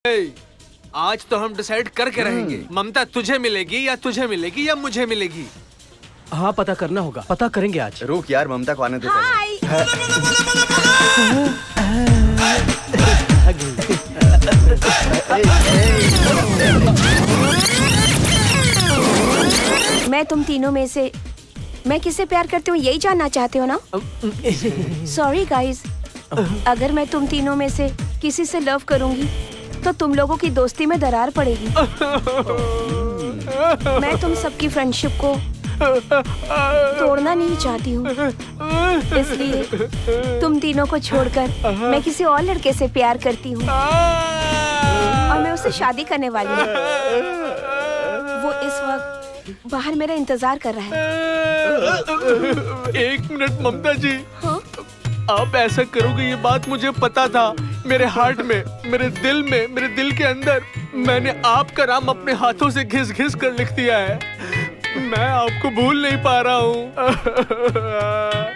आज तो हम डिसाइड करके रहेंगे, ममता तुझे मिलेगी या तुझे मिलेगी या मुझे मिलेगी। हाँ पता करना होगा, पता करेंगे आज। रुक यार, ममता को आने दे। मैं तुम तीनों में से मैं किससे प्यार करती हूँ यही जानना चाहते हो ना? सॉरी गाइस, अगर मैं तुम तीनों में से किसी से लव करूंगी तो तुम लोगों की दोस्ती में दरार पड़ेगी। मैं तुम सबकी फ्रेंडशिप को तोड़ना नहीं चाहती हूँ, इसलिए तुम तीनों को छोड़कर मैं किसी और लड़के से प्यार करती हूँ और मैं उससे शादी करने वाली हूँ। वो इस वक्त बाहर मेरा इंतजार कर रहा है। एक मिनट ममता जी, आप ऐसा करोगे ये बात मुझे पता था। मेरे हार्ट में, मेरे दिल के अंदर मैंने आपका नाम अपने हाथों से घिस घिस कर लिख दिया है। मैं आपको भूल नहीं पा रहा हूँ।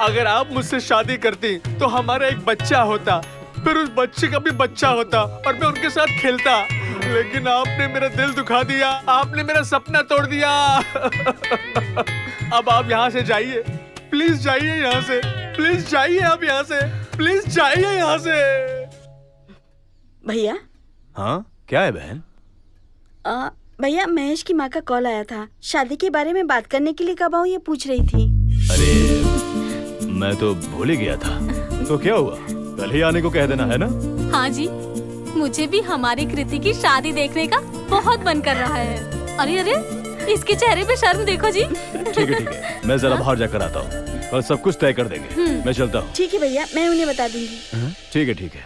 अगर आप मुझसे शादी करती तो हमारा एक बच्चा होता, फिर उस बच्चे का भी बच्चा होता और मैं उनके साथ खेलता। लेकिन आपने मेरा दिल दुखा दिया, आपने मेरा सपना तोड़ दिया। अब आप यहाँ से जाइए, प्लीज जाइए यहाँ से, प्लीज जाइए आप यहाँ से, प्लीज जाइए यहाँ से। भैया। हाँ क्या है बहन? भैया, महेश की माँ का कॉल आया था, शादी के बारे में बात करने के लिए कब आऊँ ये पूछ रही थी। अरे मैं तो भूल ही गया था। तो क्या हुआ, कल ही आने को कह देना है ना? हाँ जी, मुझे भी हमारी कृति की शादी देखने का बहुत मन कर रहा है। अरे अरे, इसके चेहरे पे शर्म देखो जी। ठीक है, मैं जरा बाहर जाकर आता हूँ, कल सब कुछ तय कर देंगे। मैं चलता हूँ। ठीक है भैया, मैं उन्हें बता दूंगी। ठीक है।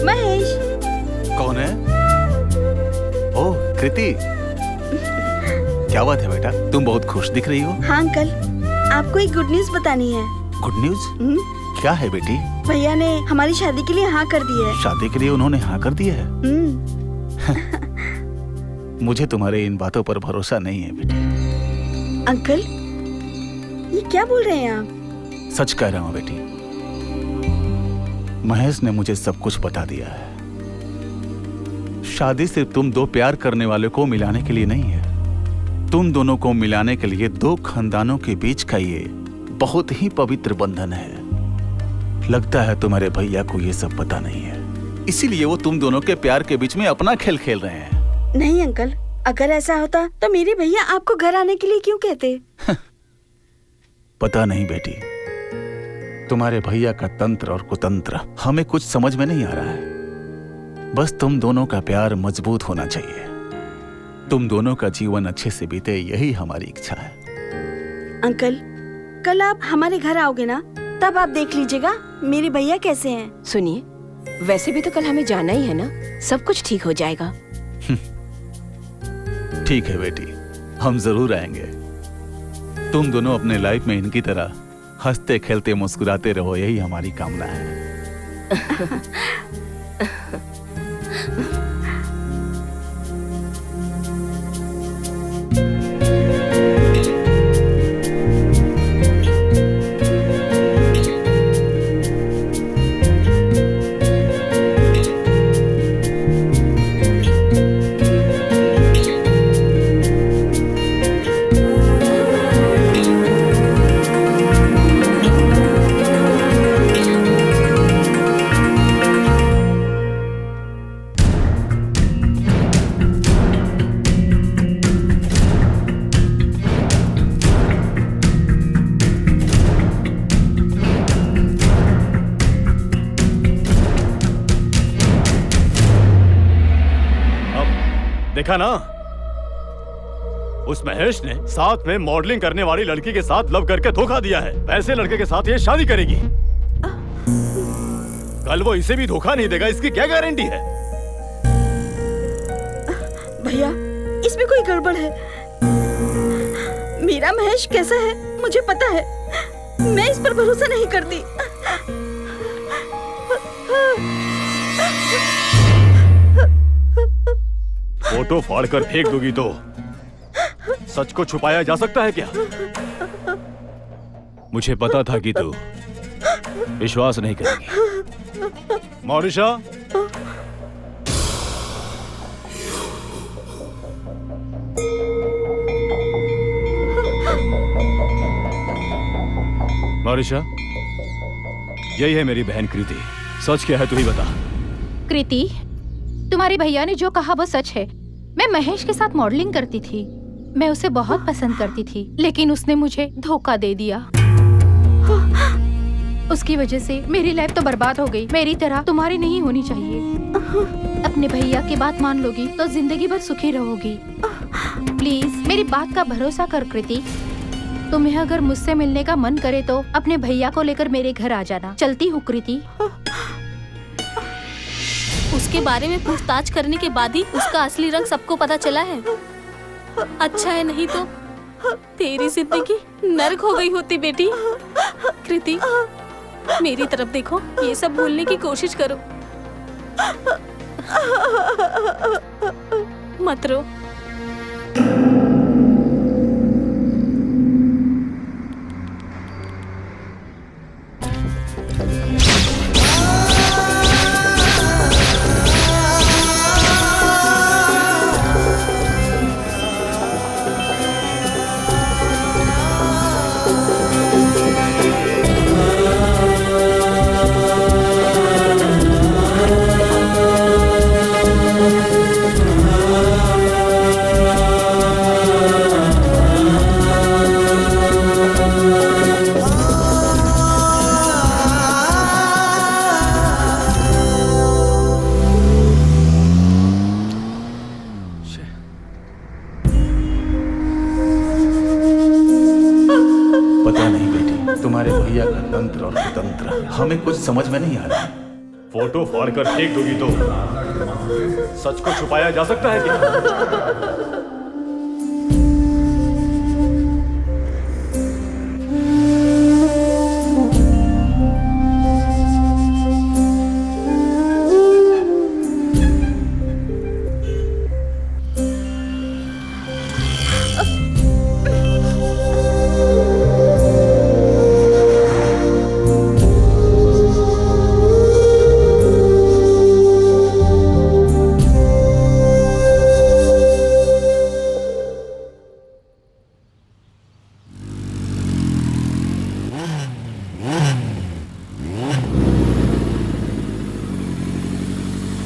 महेश। कौन है? ओह कृति, क्या बात है बेटा, तुम बहुत खुश दिख रही हो। हाँ अंकल, आपको एक गुड न्यूज बतानी है। Good news? क्या है बेटी? भैया ने हमारी शादी के लिए हाँ कर दी है। शादी के लिए उन्होंने हाँ कर दी है? मुझे तुम्हारे इन बातों पर भरोसा नहीं है बेटी। अंकल, ये क्या बोल रहे हैं आप? सच कह रहा हूँ बेटी, महेश ने मुझे सब कुछ बता दिया है। शादी सिर्फ तुम दो प्यार करने वाले को मिलाने के लिए नहीं है, तुम दोनों को मिलाने के लिए दो खानदानों के बीच का ये बहुत ही पवित्र बंधन है। लगता है तुम्हारे भैया को ये सब पता नहीं है, इसीलिए वो तुम दोनों के प्यार के बीच में अपना खेल खेल रहे हैं। नहीं अंकल, अगर ऐसा होता तो मेरे भैया आपको घर आने के लिए क्यों कहते? पता नहीं बेटी, तुम्हारे भैया का तंत्र और कुतंत्र हमें कुछ समझ में नहीं आ रहा है। बस तुम दोनों का प्यार मजबूत होना चाहिए, तुम दोनों का जीवन अच्छे से बीते, यही हमारी इच्छा है। अंकल, कल आप हमारे घर आओगे ना, तब आप देख लीजिएगा मेरे भैया कैसे हैं। सुनिए, वैसे भी तो कल हमें जाना ही है ना, सब कुछ ठीक हो जाएगा। ठीक है बेटी, हम जरूर आएंगे। तुम दोनों अपने लाइफ में इनकी तरह हंसते खेलते मुस्कुराते रहो, यही हमारी कामना है। देखा ना, उस महेश ने साथ में मॉडलिंग करने वाली लड़की के साथ लव करके धोखा दिया है। वैसे लड़के के साथ ये शादी करेगी, कल वो इसे भी धोखा नहीं देगा, इसकी क्या गारंटी है? भैया, इसमें कोई गड़बड़ है। मेरा महेश कैसा है मुझे पता है, मैं इस पर भरोसा नहीं करती। फोटो फाड़कर फेंक दोगी तो सच को छुपाया जा सकता है क्या? मुझे पता था कि तू विश्वास नहीं करेगी। मौरिशा, मौरिशा, यही है मेरी बहन कृति। सच क्या है तू ही बता। कृति, तुम्हारे भैया ने जो कहा वो सच है। मैं महेश के साथ मॉडलिंग करती थी। मैं उसे बहुत पसंद करती थी, लेकिन उसने मुझे धोखा दे दिया। उसकी वजह से मेरी लाइफ तो बर्बाद हो गई। मेरी तरह तुम्हारी नहीं होनी चाहिए। अपने भैया की बात मान लोगी तो जिंदगी भर सुखी रहोगी। प्लीज मेरी बात का भरोसा कर कृति। तुम्हें अगर मुझसे मिलने का मन करे तो अपने भैया को लेकर मेरे घर आ जाना। चलती हूँ कृति। उसके बारे में पूछताछ करने के बाद ही उसका असली रंग सबको पता चला है। अच्छा है, नहीं तो तेरी जिंदगी नर्क हो गई होती बेटी। कृति, मेरी तरफ देखो, ये सब भूलने की कोशिश करो, मत रो। हमें कुछ समझ में नहीं आ रहा। फोटो फाड़ कर फेंक दोगी तो सच को छुपाया जा सकता है क्या?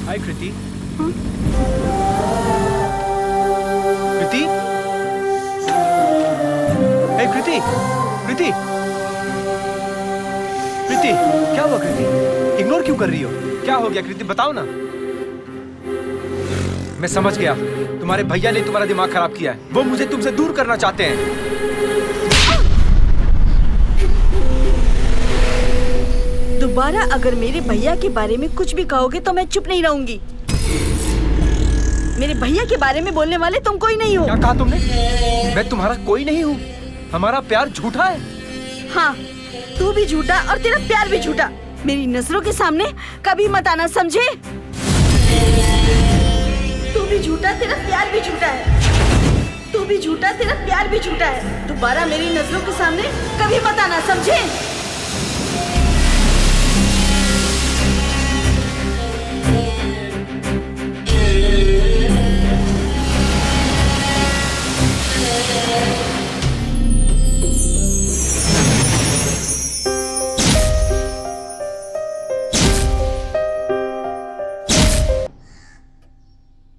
हाय कृति। कृति, हे कृति, कृति, कृति, क्या हुआ कृति? इग्नोर क्यों कर रही हो? क्या हो गया कृति, बताओ ना। मैं समझ गया, तुम्हारे भैया ने तुम्हारा दिमाग खराब किया है। वो मुझे तुमसे दूर करना चाहते हैं। दोबारा अगर मेरे भैया के बारे में कुछ भी कहोगे तो मैं चुप नहीं रहूंगी। मेरे भैया के बारे में बोलने वाले तुम कोई नहीं हो। क्या कहा तुमने? मैं तुम्हारा कोई नहीं हूँ। हमारा प्यार झूठा है। हाँ, तू भी झूठा और तेरा प्यार भी झूठा। मेरी नजरों के सामने कभी मत आना, समझे? तू भी झूठा, तेरा प्यार भी झूठा है। तू भी झूठा, तेरा प्यार भी झूठा है। दोबारा मेरी नजरों के सामने कभी मत आना, समझे?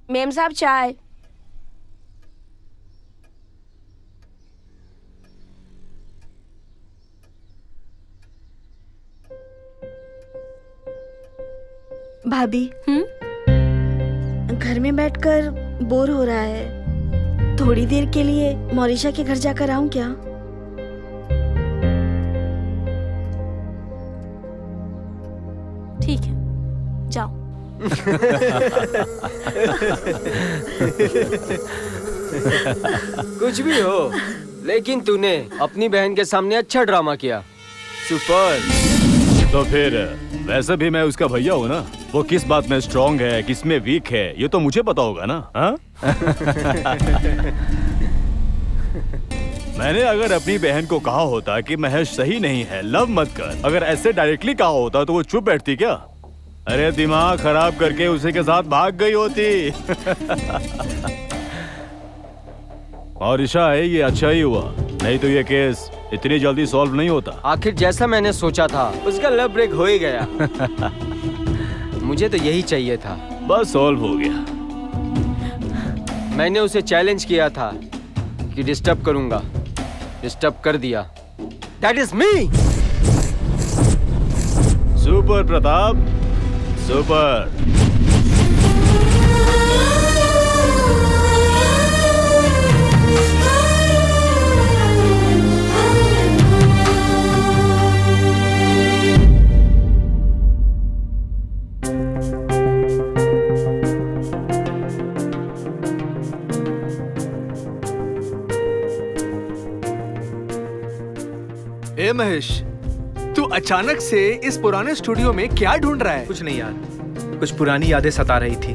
मेम साहब चाय। भाभी, घर में बैठकर बोर हो रहा है। थोड़ी देर के लिए मौरिशा के घर जाकर आऊं क्या? ठीक है, जाओ। कुछ भी हो, लेकिन तूने अपनी बहन के सामने अच्छा ड्रामा किया। सुपर। तो फिर वैसे भी मैं उसका भैया हूँ ना। वो किस बात में स्ट्रांग है, किस में वीक है, ये तो मुझे पता होगा ना। हाँ? मैंने अगर अपनी बहन को कहा होता कि महेश सही नहीं है, लव मत कर, अगर ऐसे डायरेक्टली कहा होता तो वो चुप बैठती क्या? अरे दिमाग खराब करके उसी के साथ भाग गई होती। और ईशा है, ये अच्छा ही हुआ, नहीं तो ये केस इतनी जल्दी सॉल्व नहीं होता। आखिर जैसा मैंने सोचा था उसका लव ब्रेक हो ही गया। मुझे तो यही चाहिए था। बस सॉल्व हो गया। मैंने उसे चैलेंज किया था कि डिस्टर्ब करूंगा, डिस्टर्ब कर दिया। That is me. Super Pratap, super. ए महेश, तू अचानक से इस पुराने स्टूडियो में क्या ढूंढ रहा है? कुछ नहीं यार, कुछ पुरानी यादें सता रही थी,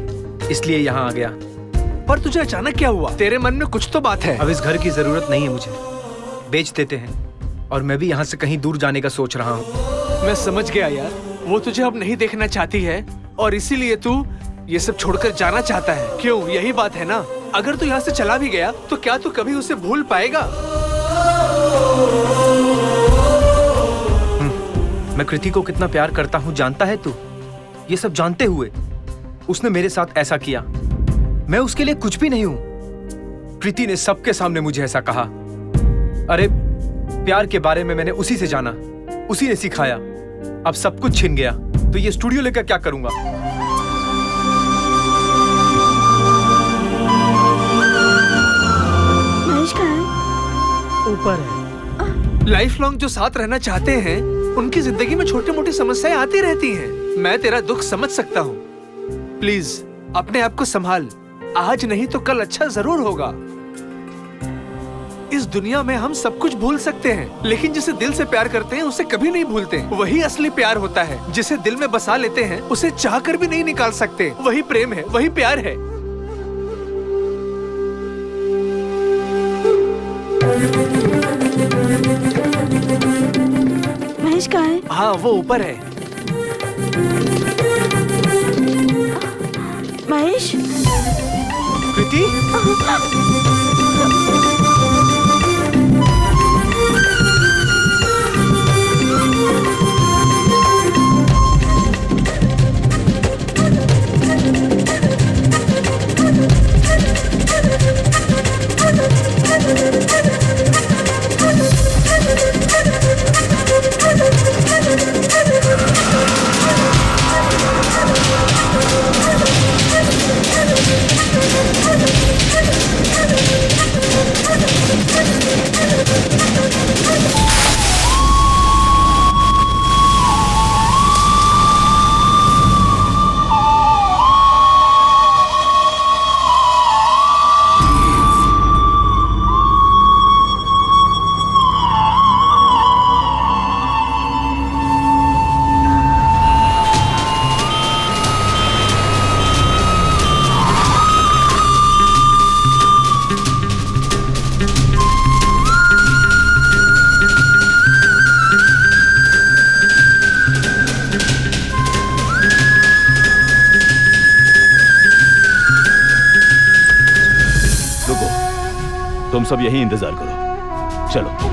इसलिए यहाँ आ गया। पर तुझे अचानक क्या हुआ? तेरे मन में कुछ तो बात है। अब इस घर की जरूरत नहीं है मुझे, बेच देते हैं, और मैं भी यहाँ से कहीं दूर जाने का सोच रहा हूँ। मैं समझ गया यार, वो तुझे अब नहीं देखना चाहती है और इसीलिए तू ये सब छोड़कर जाना चाहता है। क्यों, यही बात है ना? अगर तू यहाँ से चला भी गया तो क्या तू कभी उसे भूल पाएगा? मैं कृति को कितना प्यार करता हूँ जानता है तू? ये सब जानते हुए उसने मेरे साथ ऐसा किया। मैं उसके लिए कुछ भी नहीं हूँ। कृति ने सबके सामने मुझे ऐसा कहा। अरे प्यार के बारे में मैंने उसी से जाना, उसी ने सिखाया। अब सब कुछ छिन गया तो ये स्टूडियो लेकर क्या करूंगा? महेश कहाँ है? ऊपर है। लाइफ लॉन्ग जो साथ रहना चाहते हैं उनकी जिंदगी में छोटी मोटी समस्याएं आती रहती हैं। मैं तेरा दुख समझ सकता हूँ। प्लीज अपने आप को संभाल। आज नहीं तो कल अच्छा जरूर होगा। इस दुनिया में हम सब कुछ भूल सकते हैं, लेकिन जिसे दिल से प्यार करते हैं उसे कभी नहीं भूलते। वही असली प्यार होता है। जिसे दिल में बसा लेते हैं उसे चाह कर भी नहीं निकाल सकते। वही प्रेम है, वही प्यार है। महेश कहाँ है? हाँ, वो ऊपर है। महेश, कृति, तुम सब यही इंतजार करो। चलो।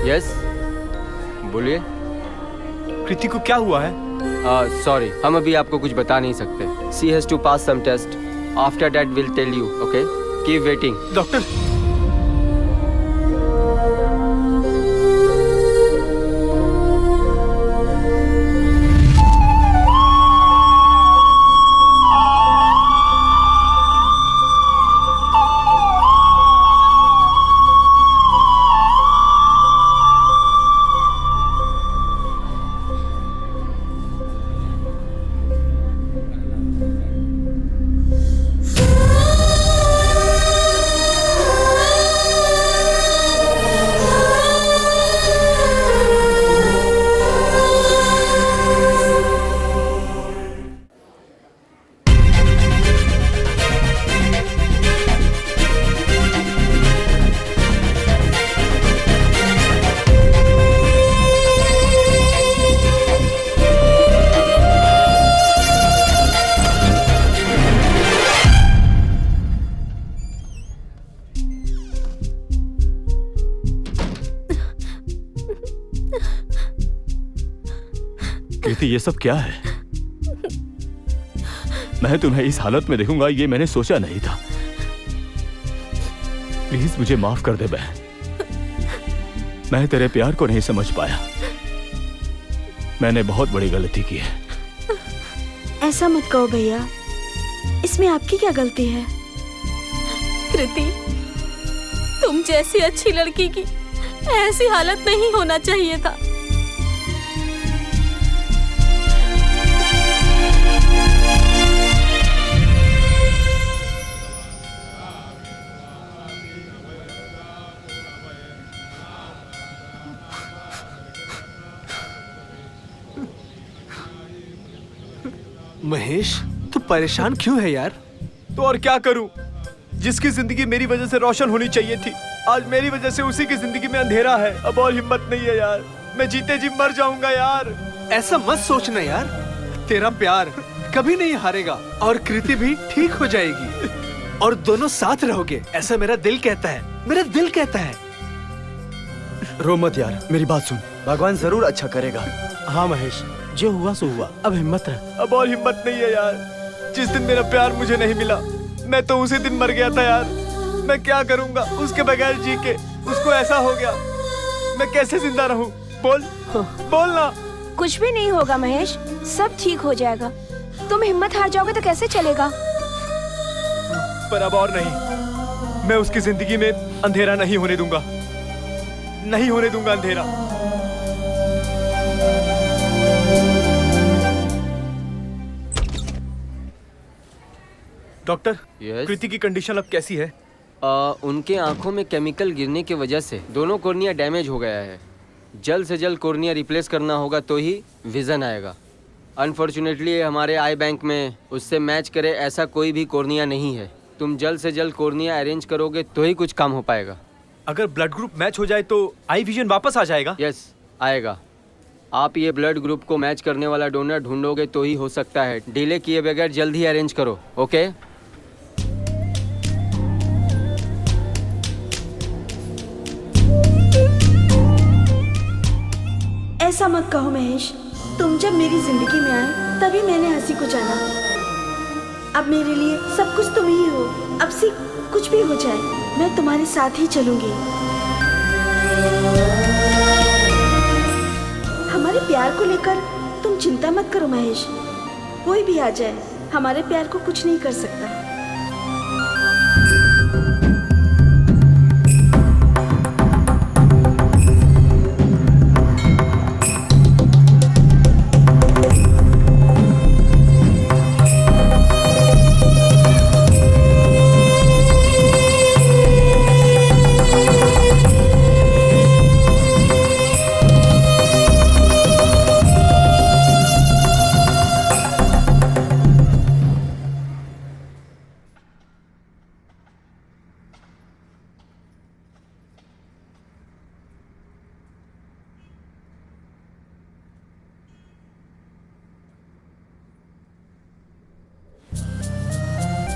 यस, बोलिए। कृति को क्या हुआ है? सॉरी, हम अभी आपको कुछ बता नहीं सकते। She has to pass some test, after that will tell you. Okay, keep waiting. Doctor, Kriti, ये सब क्या है? मैं तुम्हें इस हालत में देखूंगा ये मैंने सोचा नहीं था। प्लीज मुझे माफ कर दे बहन, मैं तेरे प्यार को नहीं समझ पाया। मैंने बहुत बड़ी गलती की है। ऐसा मत कहो भैया, इसमें आपकी क्या गलती है? कृति, तुम जैसी अच्छी लड़की की ऐसी हालत नहीं होना चाहिए था। महेश, तू परेशान क्यों है यार? तो और क्या करूं? जिसकी जिंदगी मेरी वजह से रोशन होनी चाहिए थी, आज मेरी वजह से उसी की जिंदगी में अंधेरा है। अब और हिम्मत नहीं है यार, मैं जीते जी मर जाऊंगा यार। ऐसा मत सोचना यार, तेरा प्यार कभी नहीं हारेगा और कृति भी ठीक हो जाएगी और दोनों साथ रहोगे, ऐसा मेरा दिल कहता है। मेरा दिल कहता है। रो मत यार, मेरी बात सुन, भगवान जरूर अच्छा करेगा। हाँ महेश, जो हुआ सो हुआ, अब हिम्मत रख। अब और हिम्मत नहीं है यार। जिस दिन मेरा प्यार मुझे नहीं मिला, मैं तो उसी दिन मर गया था यार। मैं क्या करूंगा उसके बगैर जी के? उसको ऐसा हो गया, मैं कैसे जिंदा रहूं? बोल, बोल ना। कुछ भी नहीं होगा महेश, सब ठीक हो जाएगा। तुम हिम्मत हार जाओगे तो कैसे चलेगा? पर अब और नहीं, मैं उसकी जिंदगी में अंधेरा नहीं होने दूंगा, नहीं होने दूंगा अंधेरा। डॉक्टर, कृति की कंडीशन अब कैसी है? उनके आंखों में केमिकल गिरने की वजह से दोनों कॉर्निया डैमेज हो गया है। जल्द से जल्द कॉर्निया रिप्लेस करना होगा तो ही विजन आएगा। अनफॉर्चुनेटली हमारे आई बैंक में उससे मैच करे ऐसा कोई भी कॉर्निया नहीं है। तुम जल्द से जल्द कॉर्निया अरेंज करोगे तो ही कुछ काम हो पाएगा। अगर ब्लड ग्रुप मैच हो जाए तो आई विजन वापस आ जाएगा? यस, आएगा। आप ये ब्लड ग्रुप को मैच करने वाला डोनर ढूंढोगे तो ही हो सकता है। डिले किए बगैर जल्द ही अरेंज करो। ओके? ऐसा मत कहो महेश, तुम जब मेरी जिंदगी में आए तभी मैंने हंसी को जाना। अब मेरे लिए सब कुछ तुम ही हो। अब से कुछ भी हो जाए, मैं तुम्हारे साथ ही चलूंगी। हमारे प्यार को लेकर तुम चिंता मत करो महेश। कोई भी आ जाए, हमारे प्यार को कुछ नहीं कर सकता।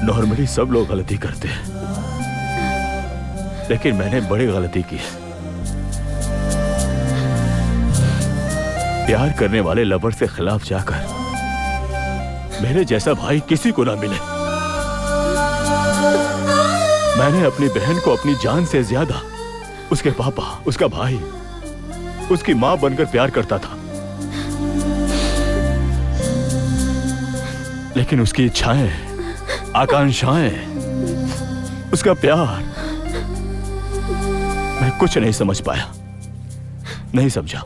नॉर्मली सब लोग गलती करते हैं, लेकिन मैंने बड़ी गलती की है। प्यार करने वाले लवर से खिलाफ जाकर मेरे जैसा भाई किसी को ना मिले। मैंने अपनी बहन को अपनी जान से ज्यादा उसके पापा, उसका भाई, उसकी मां बनकर प्यार करता था। लेकिन उसकी इच्छाएं, आकांक्षाएं, उसका प्यार मैं कुछ नहीं समझ पाया, नहीं समझा।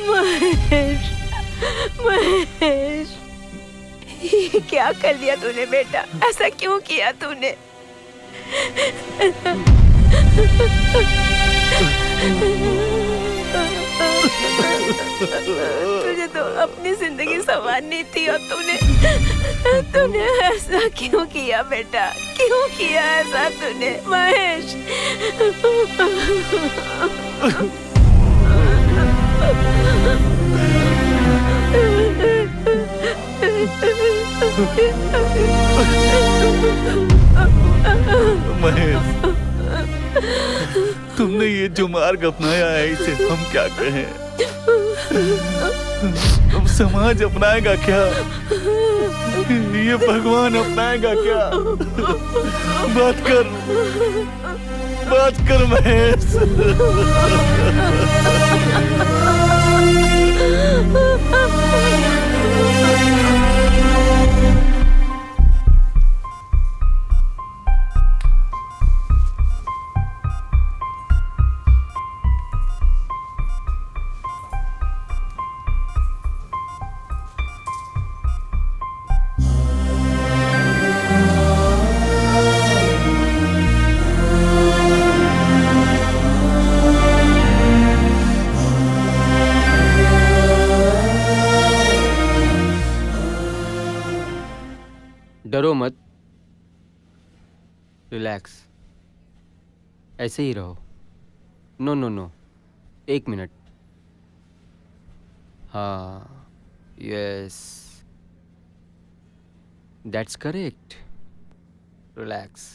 महेश, महेश, ये क्या कर लिया तूने बेटा? ऐसा क्यों किया तूने? तुझे तो अपनी जिंदगी संवारनी थी और तूने ऐसा क्यों किया बेटा? क्यों किया ऐसा तूने महेश? महेश, तुमने ये जो मार्ग अपनाया है इसे हम क्या कहें? अब समाज अपनाएगा क्या? ये भगवान अपनाएगा क्या? बात कर महेश। डरो मत, रिलैक्स, ऐसे ही रहो। No no no, 1 minute. हाँ, यस, दैट्स करेक्ट। रिलैक्स,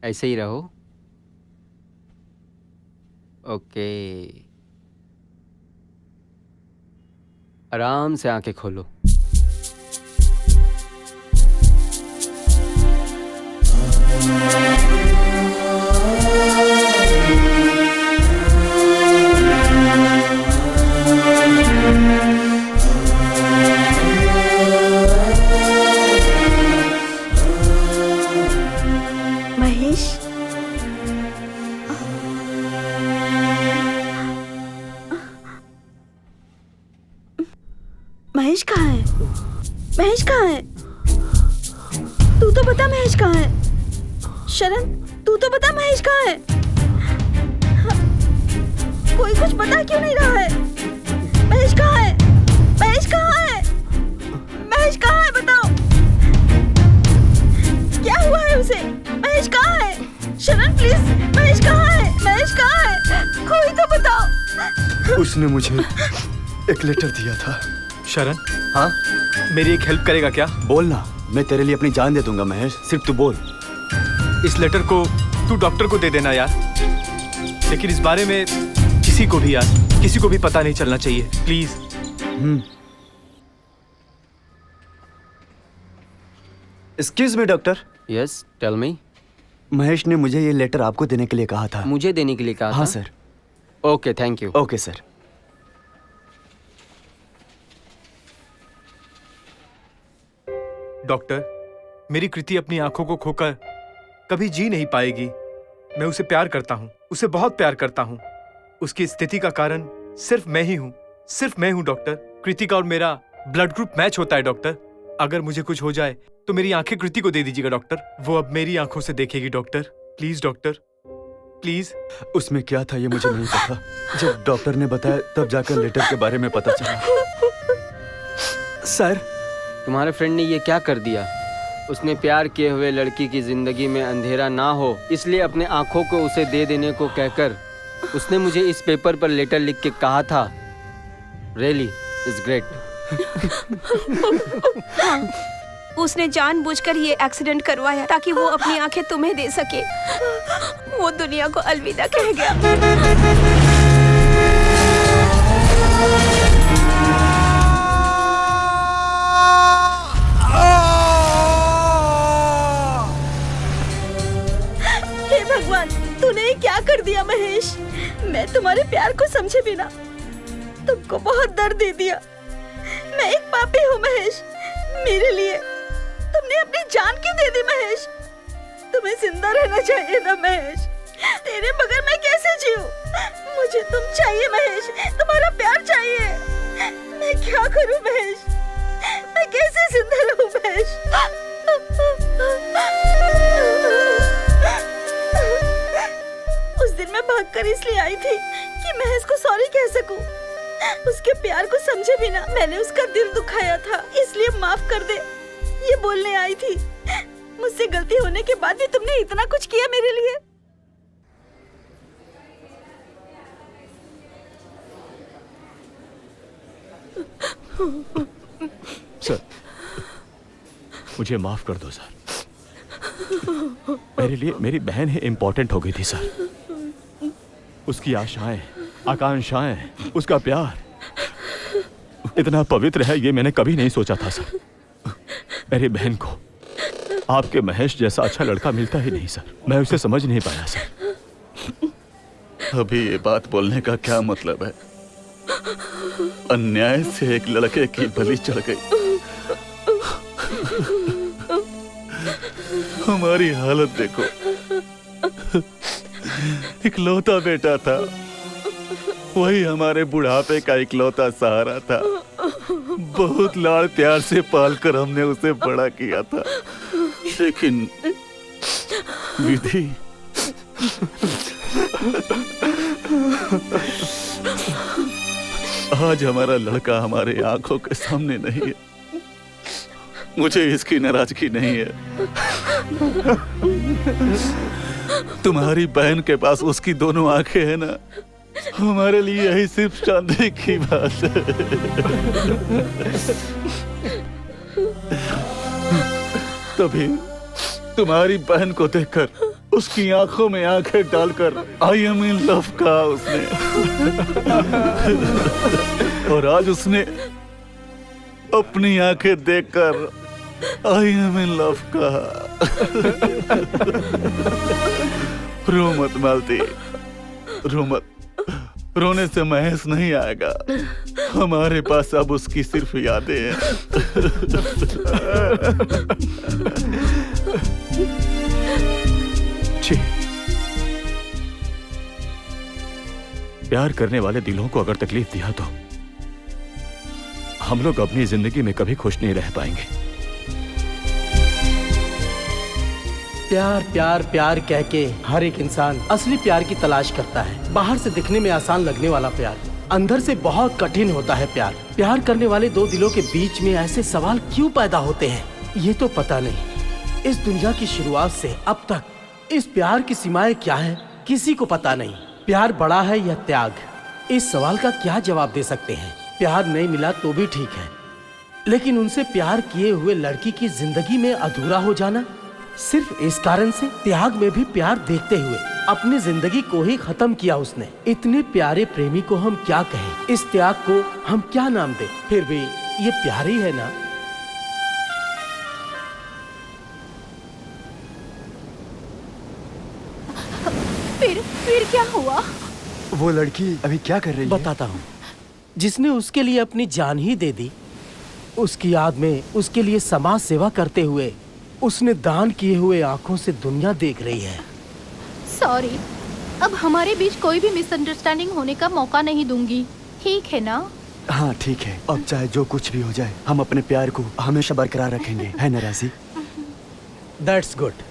ऐसे ही रहो। ओके, आराम से आंखें खोलो। महेश, महेश कहाँ है? महेश कहाँ है? तू तो बता महेश कहाँ है? शरण, तू तो बता महेश कहाँ है? कोई कुछ बता क्यों नहीं रहा है? महेश कहाँ है? महेश कहाँ है? महेश कहाँ है बताओ? क्या हुआ है उसे? महेश कहाँ है? शरण प्लीज, महेश कहाँ है? महेश कहाँ है? कोई तो बताओ। उसने मुझे एक लेटर दिया था। शरण, हाँ, मेरी एक हेल्प करेगा क्या? बोलना। मैं तेरे लिए अपनी जान दे दूंगा महेश, सिर्फ तू बोल। इस लेटर को तू डॉक्टर को दे देना यार, लेकिन इस बारे में किसी को भी यार, किसी को भी पता नहीं चलना चाहिए, please. Excuse me doctor. Yes, tell me. Mahesh ने मुझे ये लेटर आपको देने के लिए कहा था। मुझे देने के लिए कहा हाँ था? Sir. Okay, thank you. Okay sir. Doctor, मेरी कृति अपनी आंखों को खोकर कभी जी नहीं पाएगी। मैं उसे प्यार करता हूँ, उसे बहुत प्यार करता हूँ। उसकी स्थिति का कारण सिर्फ मैं ही हूँ, सिर्फ मैं हूँ डॉक्टर। कृति का और मेरा ब्लड ग्रुप मैच होता है डॉक्टर। अगर मुझे कुछ हो जाए तो मेरी आंखें कृति को दे दीजिएगा डॉक्टर, वो अब मेरी आंखों से देखेगी डॉक्टर। Please doctor, please. उसमें क्या था ये मुझे नहीं पता, जब डॉक्टर ने बताया तब जाकर लेटर के बारे में पता चला। सर, तुम्हारे फ्रेंड ने ये क्या कर दिया? उसने प्यार किए हुए लड़की की जिंदगी में अंधेरा ना हो इसलिए अपने आंखों को उसे दे देने को कहकर उसने मुझे इस पेपर पर लेटर लिख के कहा था। Really it's great. उसने जानबूझकर ये एक्सीडेंट करवाया ताकि वो अपनी आंखें तुम्हें दे सके। वो दुनिया को अलविदा कह गया। हे भगवान, तूने ये क्या कर दिया महेश? मैं तुम्हारे प्यार को समझे बिना तुमको बहुत दर्द दे दिया। मैं एक पापी हूँ महेश, मेरे लिए तुमने अपनी जान क्यों दे दी महेश? तुम्हें जिंदा रहना चाहिए ना महेश, तेरे बगैर मैं कैसे जीऊं? मुझे तुम चाहिए महेश, तुम्हारा प्यार चाहिए। मैं क्या करूं महेश? मैं कैसे जिंदा रहूं महेश? उस दिन मैं भागकर इसलिए आई थी कि महेश को सॉरी कह सकूं। उसके प्यार को समझे बिना मैंने उसका दिल दुखाया था, इसलिए माफ कर दे, ये बोलने आई थी। मुझसे गलती होने के बाद भी तुमने इतना कुछ किया मेरे लिए। सर, मुझे माफ कर दो सर। मेरे लिए मेरी बहन ही इम्पोर्टेंट हो गई थी सर। उसकी आशाएं, आकांक्षाएं, उसका प्यार इतना पवित्र है ये मैंने कभी नहीं सोचा था सर। मेरी बहन को आपके महेश जैसा अच्छा लड़का मिलता ही नहीं सर। मैं उसे समझ नहीं पाया सर। अभी ये बात बोलने का क्या मतलब है? अन्याय से एक लड़के की बलि चढ़ गई। हमारी हालत देखो, इकलौता बेटा था, वही हमारे बुढ़ापे का इकलौता सहारा था। बहुत लाड़ प्यार से पालकर हमने उसे बड़ा किया था, लेकिन विधि आज हमारा लड़का हमारे आंखों के सामने नहीं है। मुझे इसकी नाराजगी नहीं है। तुम्हारी बहन के पास उसकी दोनों आंखें हैं ना, हमारे लिए यही सिर्फ चांदनी की बात है। तभी तुम्हारी बहन को देखकर उसकी आंखों में आंखें डालकर आई एम इन लव कहा उसने। और आज उसने अपनी आंखें देखकर आई एम इन लव कहा। रो मत मालती, रो मत। रोने से महेश नहीं आएगा, हमारे पास अब उसकी सिर्फ यादें हैं। प्यार करने वाले दिलों को अगर तकलीफ दिया तो हम लोग अपनी जिंदगी में कभी खुश नहीं रह पाएंगे। प्यार प्यार प्यार कह के हर एक इंसान असली प्यार की तलाश करता है। बाहर से दिखने में आसान लगने वाला प्यार अंदर से बहुत कठिन होता है। प्यार करने वाले दो दिलों के बीच में ऐसे सवाल क्यों पैदा होते हैं, ये तो पता नहीं। इस दुनिया की शुरुआत से अब तक इस प्यार की सीमाएं क्या है, किसी को पता नहीं। प्यार बड़ा है या त्याग, इस सवाल का क्या जवाब दे सकते हैं। प्यार नहीं मिला तो भी ठीक है, लेकिन उनसे प्यार किए हुए लड़की की जिंदगी में अधूरा हो जाना सिर्फ इस कारण से, त्याग में भी प्यार देखते हुए अपनी जिंदगी को ही खत्म किया उसने। इतने प्यारे प्रेमी को हम क्या कहें, इस त्याग को हम क्या नाम दें? फिर भी ये प्यार ही है ना। फिर क्या हुआ? वो लड़की अभी क्या कर रही है? बताता हूँ। जिसने उसके लिए अपनी जान ही दे दी, उसकी याद में उसके लिए समाज सेवा करते हुए उसने दान किए हुए आंखों से दुनिया देख रही है। सॉरी, अब हमारे बीच कोई भी मिसअंडरस्टैंडिंग होने का मौका नहीं दूंगी, ठीक है ना? हाँ ठीक है, अब चाहे जो कुछ भी हो जाए हम अपने प्यार को हमेशा बरकरार रखेंगे, है ना राजी? That's good.